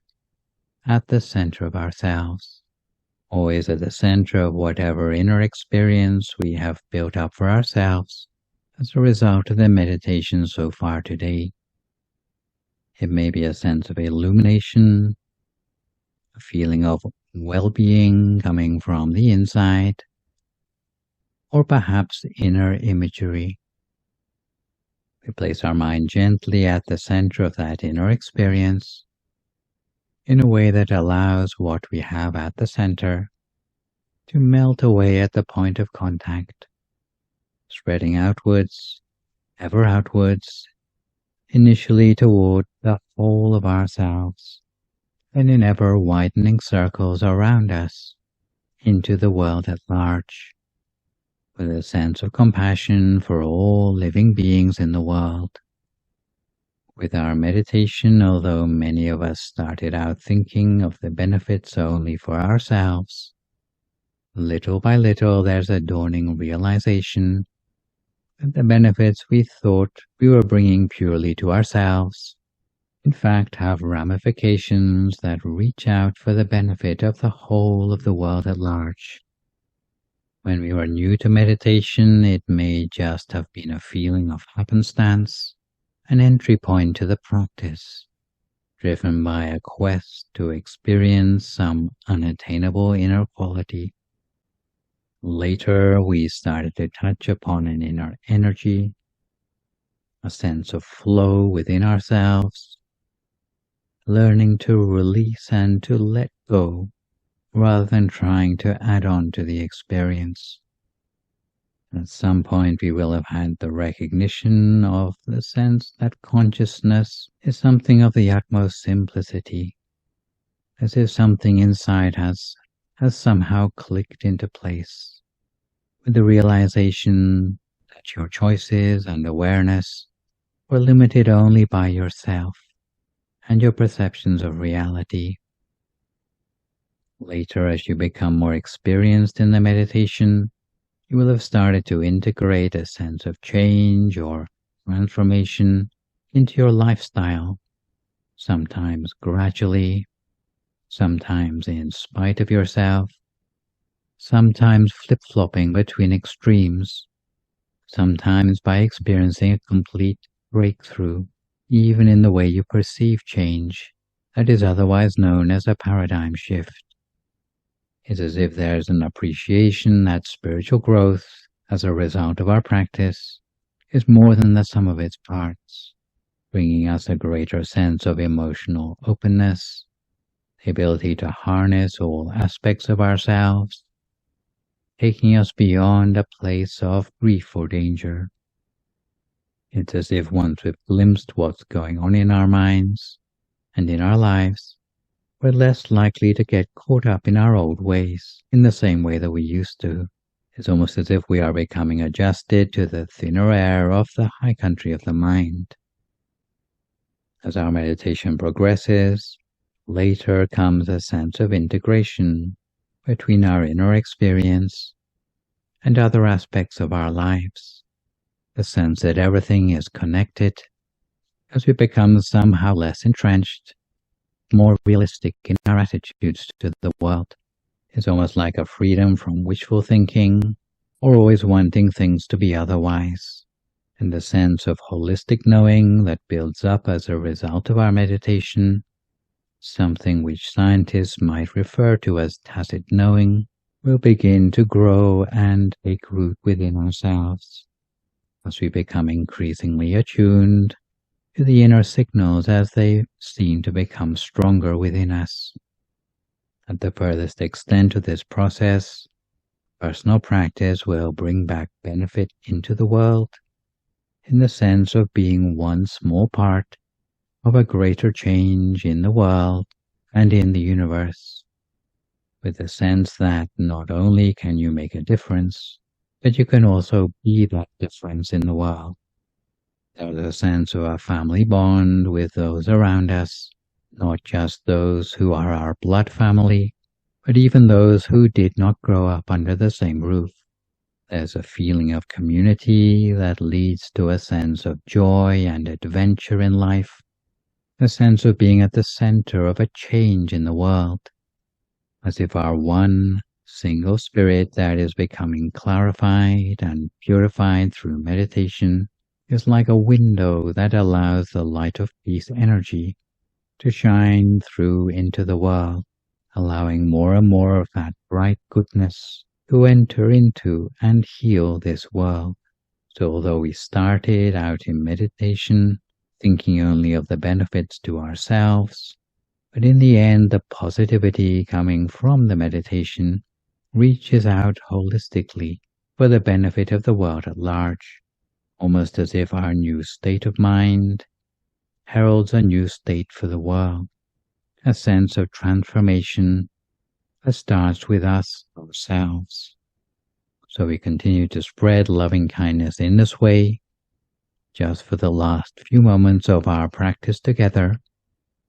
at the center of ourselves, always at the center of whatever inner experience we have built up for ourselves as a result of the meditation so far today. It may be a sense of illumination, a feeling of well-being coming from the inside, or perhaps inner imagery. We place our mind gently at the center of that inner experience in a way that allows what we have at the center to melt away at the point of contact, spreading outwards, ever outwards, initially toward the whole of ourselves, and in ever widening circles around us into the world at large, with a sense of compassion for all living beings in the world. With our meditation, although many of us started out thinking of the benefits only for ourselves, little by little there's a dawning realization that the benefits we thought we were bringing purely to ourselves, in fact, have ramifications that reach out for the benefit of the whole of the world at large. When we were new to meditation, it may just have been a feeling of happenstance, an entry point to the practice, driven by a quest to experience some unattainable inner quality. Later, we started to touch upon an inner energy, a sense of flow within ourselves, learning to release and to let go rather than trying to add on to the experience. At some point we will have had the recognition of the sense that consciousness is something of the utmost simplicity, as if something inside has somehow clicked into place, with the realization that your choices and awareness were limited only by yourself and your perceptions of reality. Later, as you become more experienced in the meditation, you will have started to integrate a sense of change or transformation into your lifestyle, sometimes gradually, sometimes in spite of yourself, sometimes flip-flopping between extremes, sometimes by experiencing a complete breakthrough, even in the way you perceive change that is otherwise known as a paradigm shift. It's as if there's an appreciation that spiritual growth, as a result of our practice, is more than the sum of its parts, bringing us a greater sense of emotional openness, the ability to harness all aspects of ourselves, taking us beyond a place of grief or danger. It's as if once we've glimpsed what's going on in our minds and in our lives, we're less likely to get caught up in our old ways in the same way that we used to. It's almost as if we are becoming adjusted to the thinner air of the high country of the mind. As our meditation progresses, later comes a sense of integration between our inner experience and other aspects of our lives, the sense that everything is connected as we become somehow less entrenched, more realistic in our attitudes to the world. It's almost like a freedom from wishful thinking or always wanting things to be otherwise, and the sense of holistic knowing that builds up as a result of our meditation, something which scientists might refer to as tacit knowing, will begin to grow and take root within ourselves as we become increasingly attuned to the inner signals as they seem to become stronger within us. At the furthest extent of this process, personal practice will bring back benefit into the world in the sense of being one small part of a greater change in the world and in the universe, with the sense that not only can you make a difference, but you can also be that difference in the world. There's a sense of a family bond with those around us, not just those who are our blood family, but even those who did not grow up under the same roof. There's a feeling of community that leads to a sense of joy and adventure in life, a sense of being at the center of a change in the world, as if our one single spirit that is becoming clarified and purified through meditation is like a window that allows the light of peace energy to shine through into the world, allowing more and more of that bright goodness to enter into and heal this world. So although we started out in meditation, thinking only of the benefits to ourselves, but in the end the positivity coming from the meditation reaches out holistically for the benefit of the world at large, almost as if our new state of mind heralds a new state for the world, a sense of transformation that starts with us ourselves. So we continue to spread loving kindness in this way, just for the last few moments of our practice together,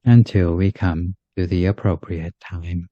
until we come to the appropriate time.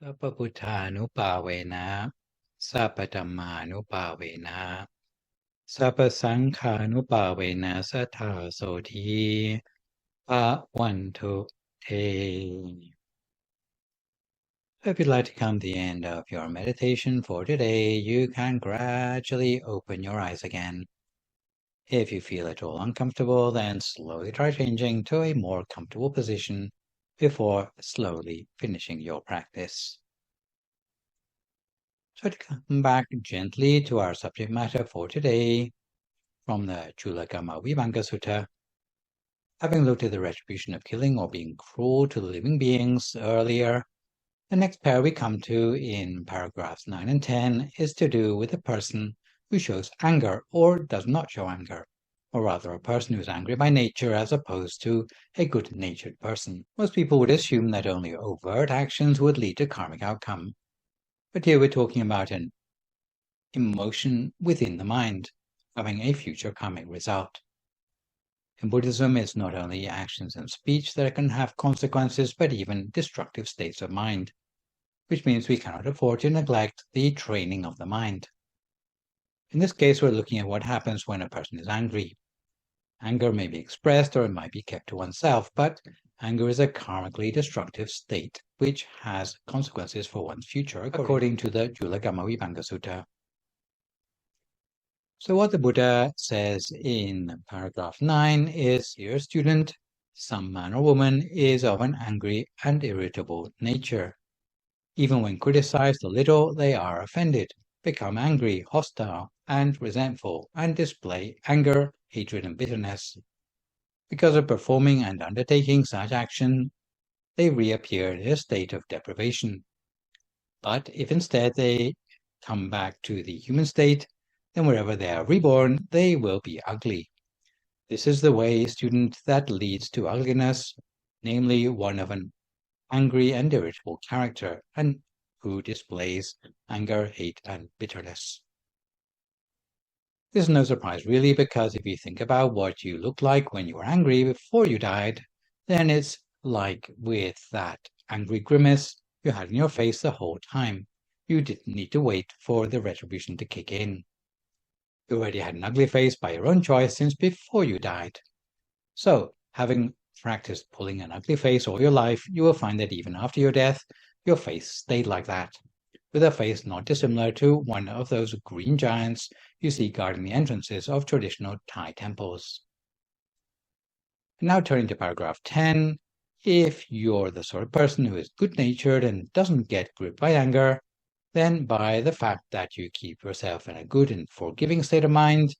Sappa Buddhanupavena, Sappa Dhammanupavena, Sappa Sankhanupavena Sattha Soti Bhavantu Te. If you'd like to come to the end of your meditation for today, you can gradually open your eyes again. If you feel at all uncomfortable, then slowly try changing to a more comfortable position before slowly finishing your practice. So to come back gently to our subject matter for today, from the Cūḷakammavibhaṅga Sutta, having looked at the retribution of killing or being cruel to the living beings earlier, the next pair we come to in paragraphs 9 and 10 is to do with a person who shows anger or does not show anger, or rather a person who is angry by nature as opposed to a good-natured person. Most people would assume that only overt actions would lead to karmic outcome. But here we're talking about an emotion within the mind, having a future karmic result. In Buddhism, it's not only actions and speech that can have consequences, but even destructive states of mind, which means we cannot afford to neglect the training of the mind. In this case, we're looking at what happens when a person is angry. Anger may be expressed or it might be kept to oneself, but anger is a karmically destructive state which has consequences for one's future, according to the Cūḷakammavibhaṅga Sutta. So what the Buddha says in paragraph 9 is, "Dear student, some man or woman is of an angry and irritable nature. Even when criticized a little, they are offended, become angry, hostile, and resentful, and display anger, hatred, and bitterness. Because of performing and undertaking such action, they reappear in a state of deprivation. But if instead they come back to the human state, then wherever they are reborn, they will be ugly. This is the way, student, that leads to ugliness, namely one of an angry and irritable character, and who displays anger, hate, and bitterness." This is no surprise really, because if you think about what you looked like when you were angry before you died, then it's like with that angry grimace you had in your face the whole time. You didn't need to wait for the retribution to kick in. You already had an ugly face by your own choice since before you died. So, having practiced pulling an ugly face all your life, you will find that even after your death, your face stayed like that. with a face not dissimilar to one of those green giants you see guarding the entrances of traditional Thai temples. And now turning to paragraph 10, if you're the sort of person who is good-natured and doesn't get gripped by anger, then by the fact that you keep yourself in a good and forgiving state of mind,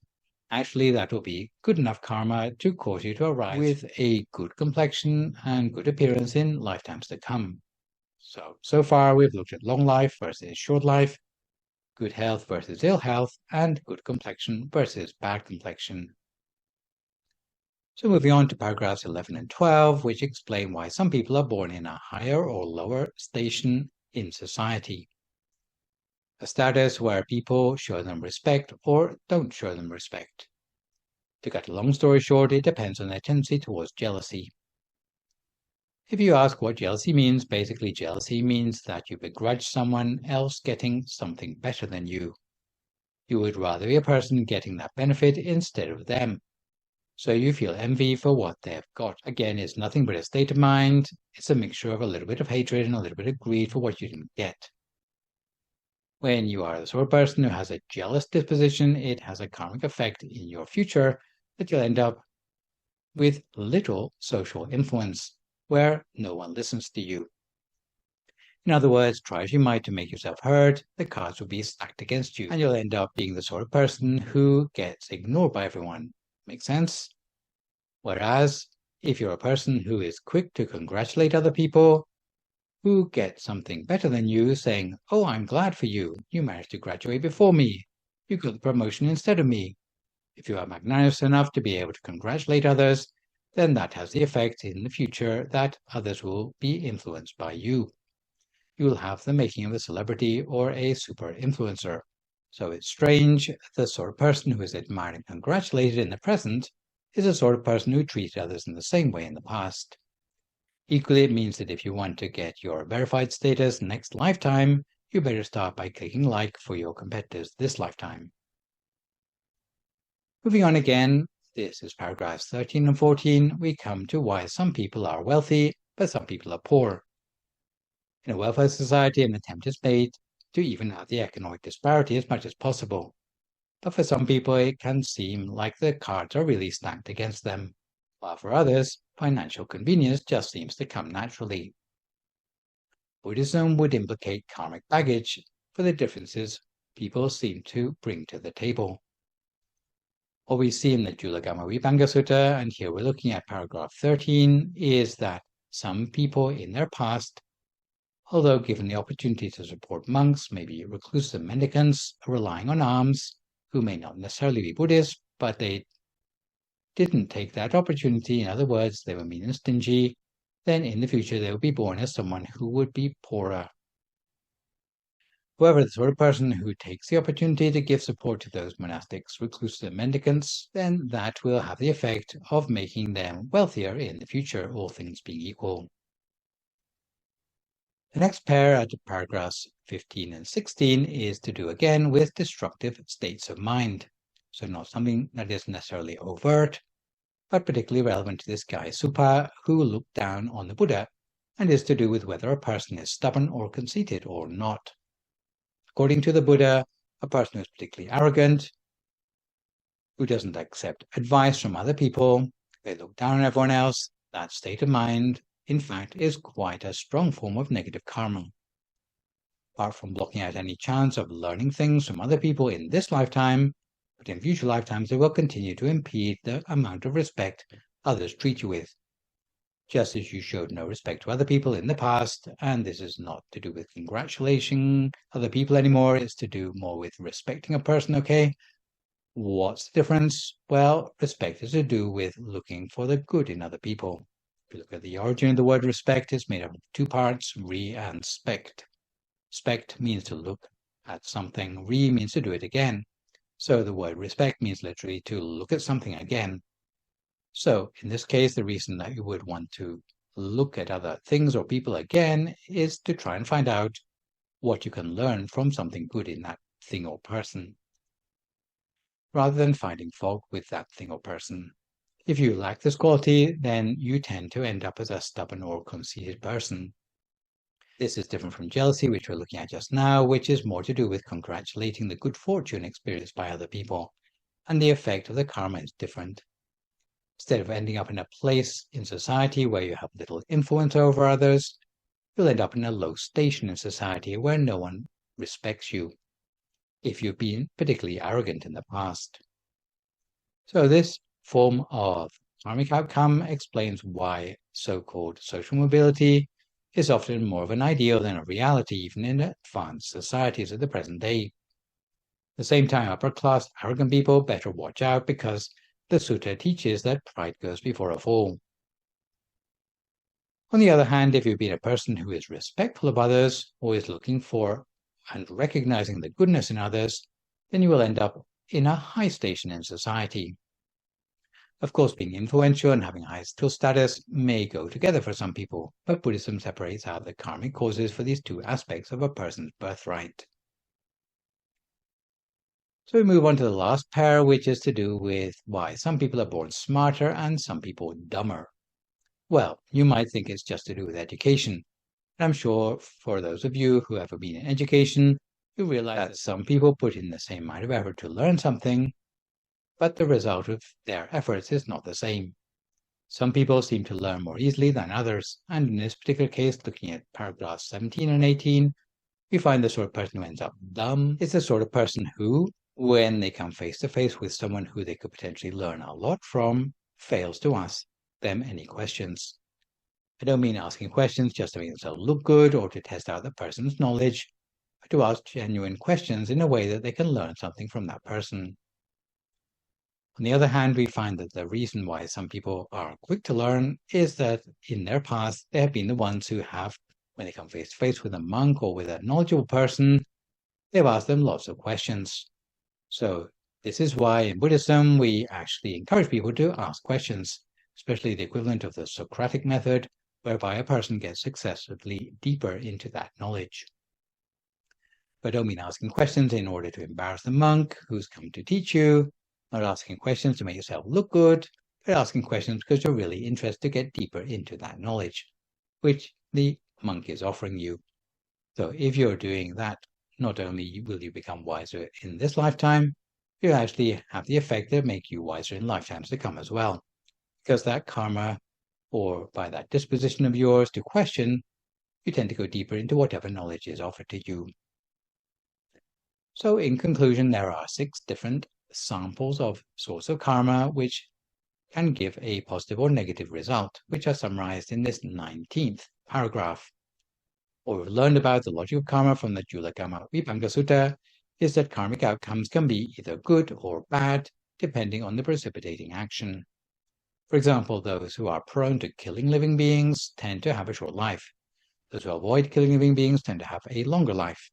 actually that will be good enough karma to cause you to arrive with a good complexion and good appearance in lifetimes to come. So far we've looked at long life versus short life, good health versus ill health, and good complexion versus bad complexion. So moving on to paragraphs 11 and 12, which explain why some people are born in a higher or lower station in society. A status where people show them respect or don't show them respect. To cut a long story short, it depends on their tendency towards jealousy. If you ask what jealousy means, basically jealousy means that you begrudge someone else getting something better than you. You would rather be a person getting that benefit instead of them. So you feel envy for what they've got. Again, it's nothing but a state of mind. It's a mixture of a little bit of hatred and a little bit of greed for what you didn't get. When you are the sort of person who has a jealous disposition, it has a karmic effect in your future that you'll end up with little social influence, where no one listens to you. In other words, try as you might to make yourself heard, the cards will be stacked against you, and you'll end up being the sort of person who gets ignored by everyone. Make sense? Whereas, if you're a person who is quick to congratulate other people, who get something better than you, saying, "Oh, I'm glad for you. You managed to graduate before me. You got the promotion instead of me." If you are magnanimous enough to be able to congratulate others, then that has the effect in the future that others will be influenced by you. You will have the making of a celebrity or a super influencer. So it's strange, the sort of person who is admired and congratulated in the present is the sort of person who treated others in the same way in the past. Equally, it means that if you want to get your verified status next lifetime, you better start by clicking like for your competitors this lifetime. Moving on again, this is paragraphs 13 and 14, we come to why some people are wealthy, but some people are poor. In a welfare society, an attempt is made to even out the economic disparity as much as possible. But for some people, it can seem like the cards are really stacked against them, while for others, financial convenience just seems to come naturally. Buddhism would implicate karmic baggage for the differences people seem to bring to the table. What we see in the Cūḷakammavibhaṅga Sutta, and here we're looking at paragraph 13, is that some people in their past, although given the opportunity to support monks, maybe recluses and mendicants, relying on alms, who may not necessarily be Buddhist, but they didn't take that opportunity, in other words, they were mean and stingy, then in the future they will be born as someone who would be poorer. However, the sort of person who takes the opportunity to give support to those monastics, recluses, and mendicants, then that will have the effect of making them wealthier in the future, all things being equal. The next pair at paragraphs 15 and 16 is to do again with destructive states of mind. So not something that is necessarily overt, but particularly relevant to this guy Supa, who looked down on the Buddha, and is to do with whether a person is stubborn or conceited or not. According to the Buddha, a person who is particularly arrogant, who doesn't accept advice from other people, they look down on everyone else, that state of mind, in fact, is quite a strong form of negative karma. Apart from blocking out any chance of learning things from other people in this lifetime, but in future lifetimes it will continue to impede the amount of respect others treat you with. Just as you showed no respect to other people in the past, and this is not to do with congratulating other people anymore, it's to do more with respecting a person, okay? What's the difference? Well, respect is to do with looking for the good in other people. If you look at the origin of the word respect, it's made up of two parts, re and spect. Spect means to look at something, re means to do it again. So the word respect means literally to look at something again. So in this case, the reason that you would want to look at other things or people again is to try and find out what you can learn from something good in that thing or person, rather than finding fault with that thing or person. If you lack this quality, then you tend to end up as a stubborn or conceited person. This is different from jealousy, which we're looking at just now, which is more to do with congratulating the good fortune experienced by other people, and the effect of the karma is different. Instead of ending up in a place in society where you have little influence over others, you'll end up in a low station in society where no one respects you, if you've been particularly arrogant in the past. So this form of karmic outcome explains why so-called social mobility is often more of an ideal than a reality, even in advanced societies of the present day. At the same time, upper-class, arrogant people better watch out, because the sutta teaches that pride goes before a fall. On the other hand, if you've been a person who is respectful of others, always looking for and recognizing the goodness in others, then you will end up in a high station in society. Of course, being influential and having high social status may go together for some people, but Buddhism separates out the karmic causes for these two aspects of a person's birthright. So we move on to the last pair, which is to do with why some people are born smarter and some people dumber. Well, you might think it's just to do with education. And I'm sure for those of you who have been in education, you realize that some people put in the same amount of effort to learn something, but the result of their efforts is not the same. Some people seem to learn more easily than others, and in this particular case, looking at paragraphs 17 and 18, we find the sort of person who ends up dumb is the sort of person who, when they come face to face with someone who they could potentially learn a lot from, fails to ask them any questions. I don't mean asking questions just to make themselves look good or to test out the person's knowledge, but to ask genuine questions in a way that they can learn something from that person. On the other hand, we find that the reason why some people are quick to learn is that in their past, they have been the ones who have, when they come face to face with a monk or with a knowledgeable person, they've asked them lots of questions. So this is why in Buddhism, we actually encourage people to ask questions, especially the equivalent of the Socratic method, whereby a person gets successively deeper into that knowledge. But I don't mean asking questions in order to embarrass the monk who's come to teach you, not asking questions to make yourself look good, but asking questions because you're really interested to get deeper into that knowledge, which the monk is offering you. So if you're doing that, not only will you become wiser in this lifetime, you actually have the effect that make you wiser in lifetimes to come as well, because that karma, or by that disposition of yours to question, you tend to go deeper into whatever knowledge is offered to you. So in conclusion, there are 6 different samples of source of karma which can give a positive or negative result, which are summarized in this 19th paragraph. What we've learned about the logic of karma from the Cūḷakammavibhaṅga Sutta is that karmic outcomes can be either good or bad, depending on the precipitating action. For example, those who are prone to killing living beings tend to have a short life. Those who avoid killing living beings tend to have a longer life.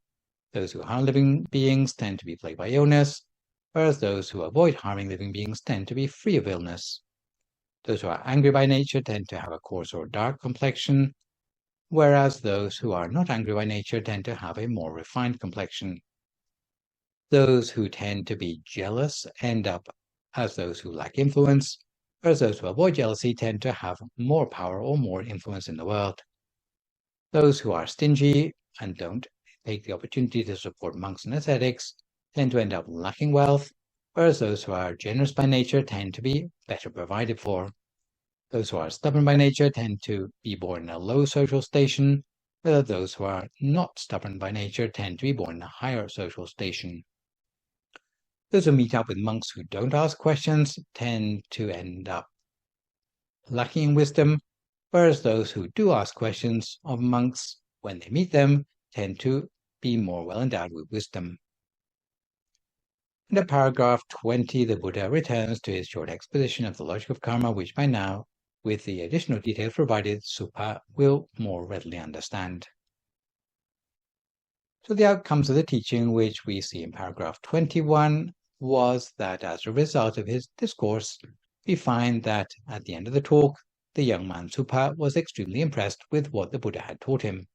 Those who harm living beings tend to be plagued by illness, whereas those who avoid harming living beings tend to be free of illness. Those who are angry by nature tend to have a coarse or dark complexion, whereas those who are not angry by nature tend to have a more refined complexion. Those who tend to be jealous end up as those who lack influence, whereas those who avoid jealousy tend to have more power or more influence in the world. Those who are stingy and don't take the opportunity to support monks and ascetics tend to end up lacking wealth, whereas those who are generous by nature tend to be better provided for. Those who are stubborn by nature tend to be born in a low social station, whereas those who are not stubborn by nature tend to be born in a higher social station. Those who meet up with monks who don't ask questions tend to end up lacking in wisdom, whereas those who do ask questions of monks when they meet them tend to be more well endowed with wisdom. In paragraph 20, the Buddha returns to his short exposition of the logic of karma, which by now, with the additional details provided, Supa will more readily understand. So the outcomes of the teaching, which we see in paragraph 21, was that as a result of his discourse, we find that at the end of the talk, the young man Supa was extremely impressed with what the Buddha had taught him.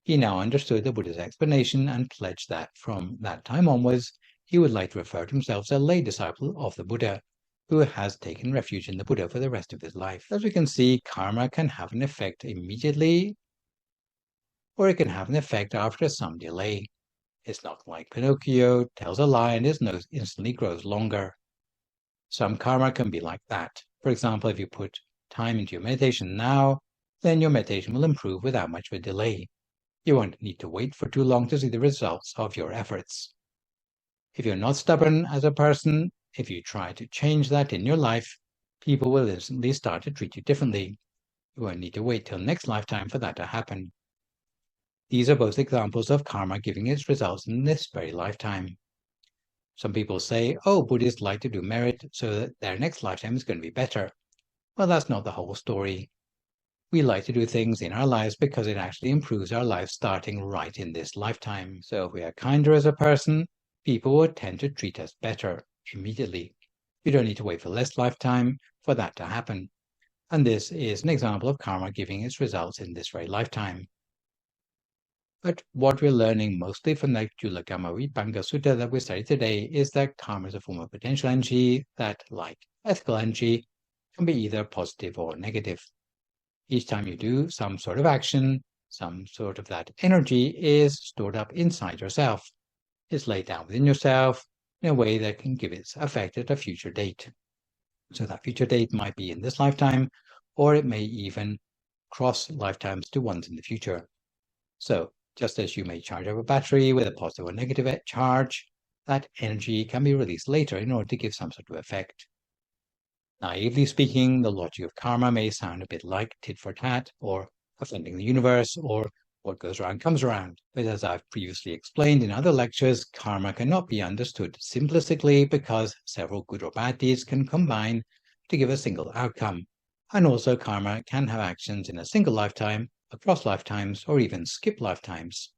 He now understood the Buddha's explanation and pledged that from that time onwards, he would like to refer to himself as a lay disciple of the Buddha, who has taken refuge in the Buddha for the rest of his life. As we can see, karma can have an effect immediately or it can have an effect after some delay. It's not like Pinocchio tells a lie and his nose instantly grows longer. Some karma can be like that. For example, if you put time into your meditation now, then your meditation will improve without much of a delay. You won't need to wait for too long to see the results of your efforts. If you're not stubborn as a person, if you try to change that in your life, people will instantly start to treat you differently. You won't need to wait till next lifetime for that to happen. These are both examples of karma giving its results in this very lifetime. Some people say, oh, Buddhists like to do merit so that their next lifetime is going to be better. Well, that's not the whole story. We like to do things in our lives because it actually improves our lives starting right in this lifetime. So if we are kinder as a person, people will tend to treat us better immediately. You don't need to wait for less lifetime for that to happen. And this is an example of karma giving its results in this very lifetime. But what we're learning mostly from the Cūḷakammavibhaṅga Sutta that we study today is that karma is a form of potential energy that, like ethical energy, can be either positive or negative. Each time you do some sort of action, some sort of that energy is stored up inside yourself. It's laid down within yourself in a way that can give its effect at a future date. So that future date might be in this lifetime, or it may even cross lifetimes to ones in the future. So just as you may charge up a battery with a positive or negative charge, that energy can be released later in order to give some sort of effect. Naively speaking, the logic of karma may sound a bit like tit for tat, or offending the universe, or what goes around comes around. But as I've previously explained in other lectures, karma cannot be understood simplistically because several good or bad deeds can combine to give a single outcome. And also karma can have actions in a single lifetime, across lifetimes, or even skip lifetimes.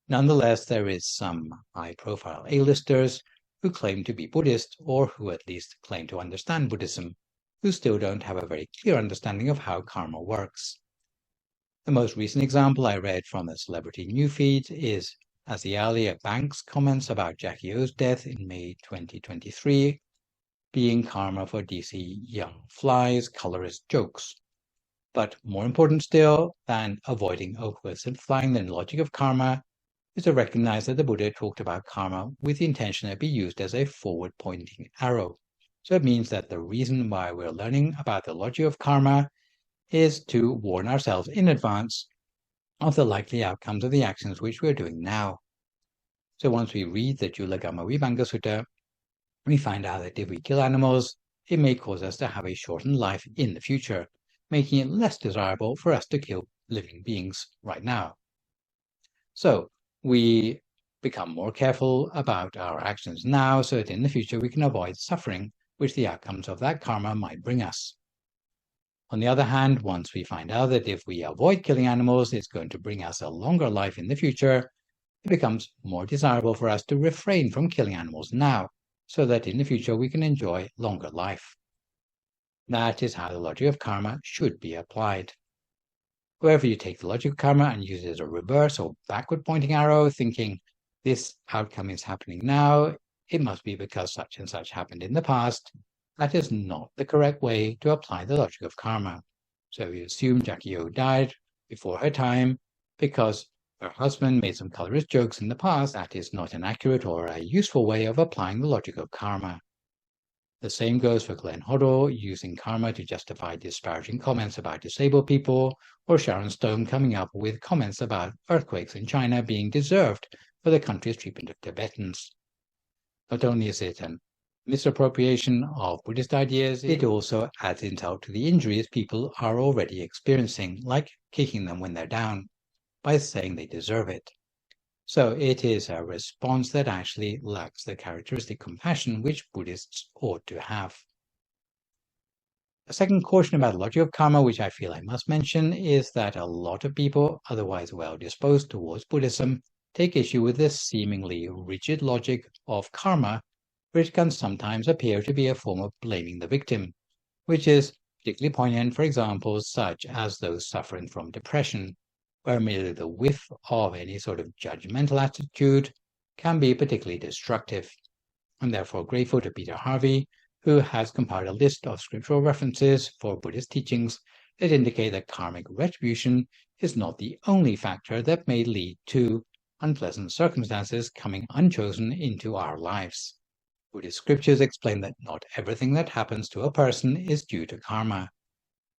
Nonetheless, there is some high-profile A-listers who claim to be Buddhist, or who at least claim to understand Buddhism, who still don't have a very clear understanding of how karma works. The most recent example I read from the celebrity newsfeed is Azialia Banks' comments about Jackie O's death in May 2023 being karma for DC Young Fly's colorist jokes. But more important still than avoiding oversimplifying the logic of karma is to recognize that the Buddha talked about karma with the intention that it be used as a forward-pointing arrow. So it means that the reason why we're learning about the logic of karma is to warn ourselves in advance of the likely outcomes of the actions which we're doing now. So once we read the Cūḷakammavibhaṅga Sutta, we find out that if we kill animals, it may cause us to have a shortened life in the future, making it less desirable for us to kill living beings right now. So we become more careful about our actions now so that in the future we can avoid suffering which the outcomes of that karma might bring us. On the other hand, once we find out that if we avoid killing animals, it's going to bring us a longer life in the future, it becomes more desirable for us to refrain from killing animals now, so that in the future we can enjoy longer life. That is how the logic of karma should be applied. However, you take the logic of karma and use it as a reverse or backward pointing arrow, thinking this outcome is happening now, it must be because such and such happened in the past. That is not the correct way to apply the logic of karma. So we assume Jackie O died before her time because her husband made some colorist jokes in the past. That is not an accurate or a useful way of applying the logic of karma. The same goes for Glenn Hoddle using karma to justify disparaging comments about disabled people, or Sharon Stone coming up with comments about earthquakes in China being deserved for the country's treatment of Tibetans. Not only is it an misappropriation of Buddhist ideas, it also adds insult to the injuries people are already experiencing, like kicking them when they're down, by saying they deserve it. So it is a response that actually lacks the characteristic compassion which Buddhists ought to have. A second caution about the logic of karma, which I feel I must mention, is that a lot of people, otherwise well disposed towards Buddhism, take issue with this seemingly rigid logic of karma, which can sometimes appear to be a form of blaming the victim, which is particularly poignant for examples such as those suffering from depression, where merely the whiff of any sort of judgmental attitude can be particularly destructive. I'm therefore grateful to Peter Harvey, who has compiled a list of scriptural references for Buddhist teachings that indicate that karmic retribution is not the only factor that may lead to unpleasant circumstances coming unchosen into our lives. Buddhist scriptures explain that not everything that happens to a person is due to karma.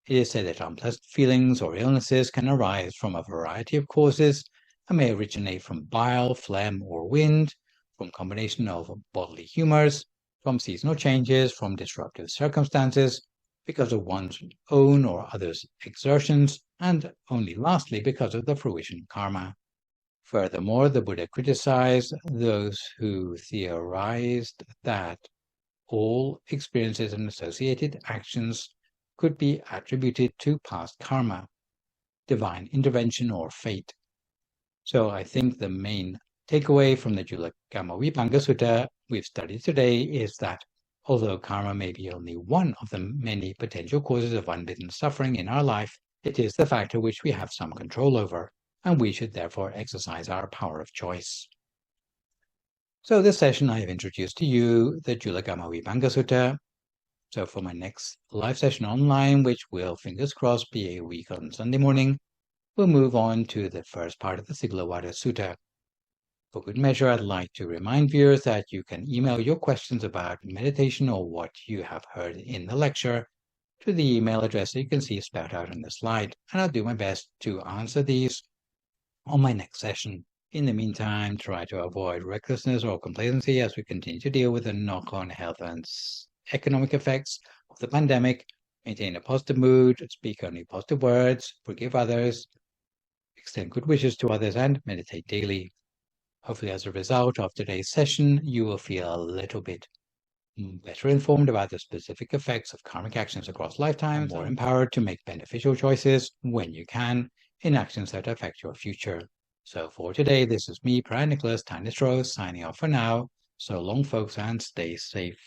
It is said that unpleasant feelings or illnesses can arise from a variety of causes and may originate from bile, phlegm, or wind, from combination of bodily humors, from seasonal changes, from disruptive circumstances, because of one's own or others' exertions, and only lastly because of the fruition karma. Furthermore, the Buddha criticized those who theorized that all experiences and associated actions could be attributed to past karma, divine intervention, or fate. So I think the main takeaway from the Cūḷakammavibhaṅga Sutta we've studied today is that although karma may be only one of the many potential causes of unbidden suffering in our life, it is the factor which we have some control over, and we should therefore exercise our power of choice. So this session I have introduced to you the Cūḷakammavibhaṅga Sutta. So for my next live session online, which will, fingers crossed, be a week on Sunday morning, we'll move on to the first part of the Cūḷavada Sutta. For good measure, I'd like to remind viewers that you can email your questions about meditation or what you have heard in the lecture to the email address that you can see spelled out on the slide, and I'll do my best to answer these on my next session. In the meantime, try to avoid recklessness or complacency as we continue to deal with the knock-on health and economic effects of the pandemic. Maintain a positive mood, speak only positive words, forgive others, extend good wishes to others, and meditate daily. Hopefully, as a result of today's session, you will feel a little bit better informed about the specific effects of karmic actions across lifetimes, and more empowered to make beneficial choices when you can in actions that affect your future. So for today, this is me, Phra Nicholas Thanissaro, signing off for now. So long, folks, and stay safe.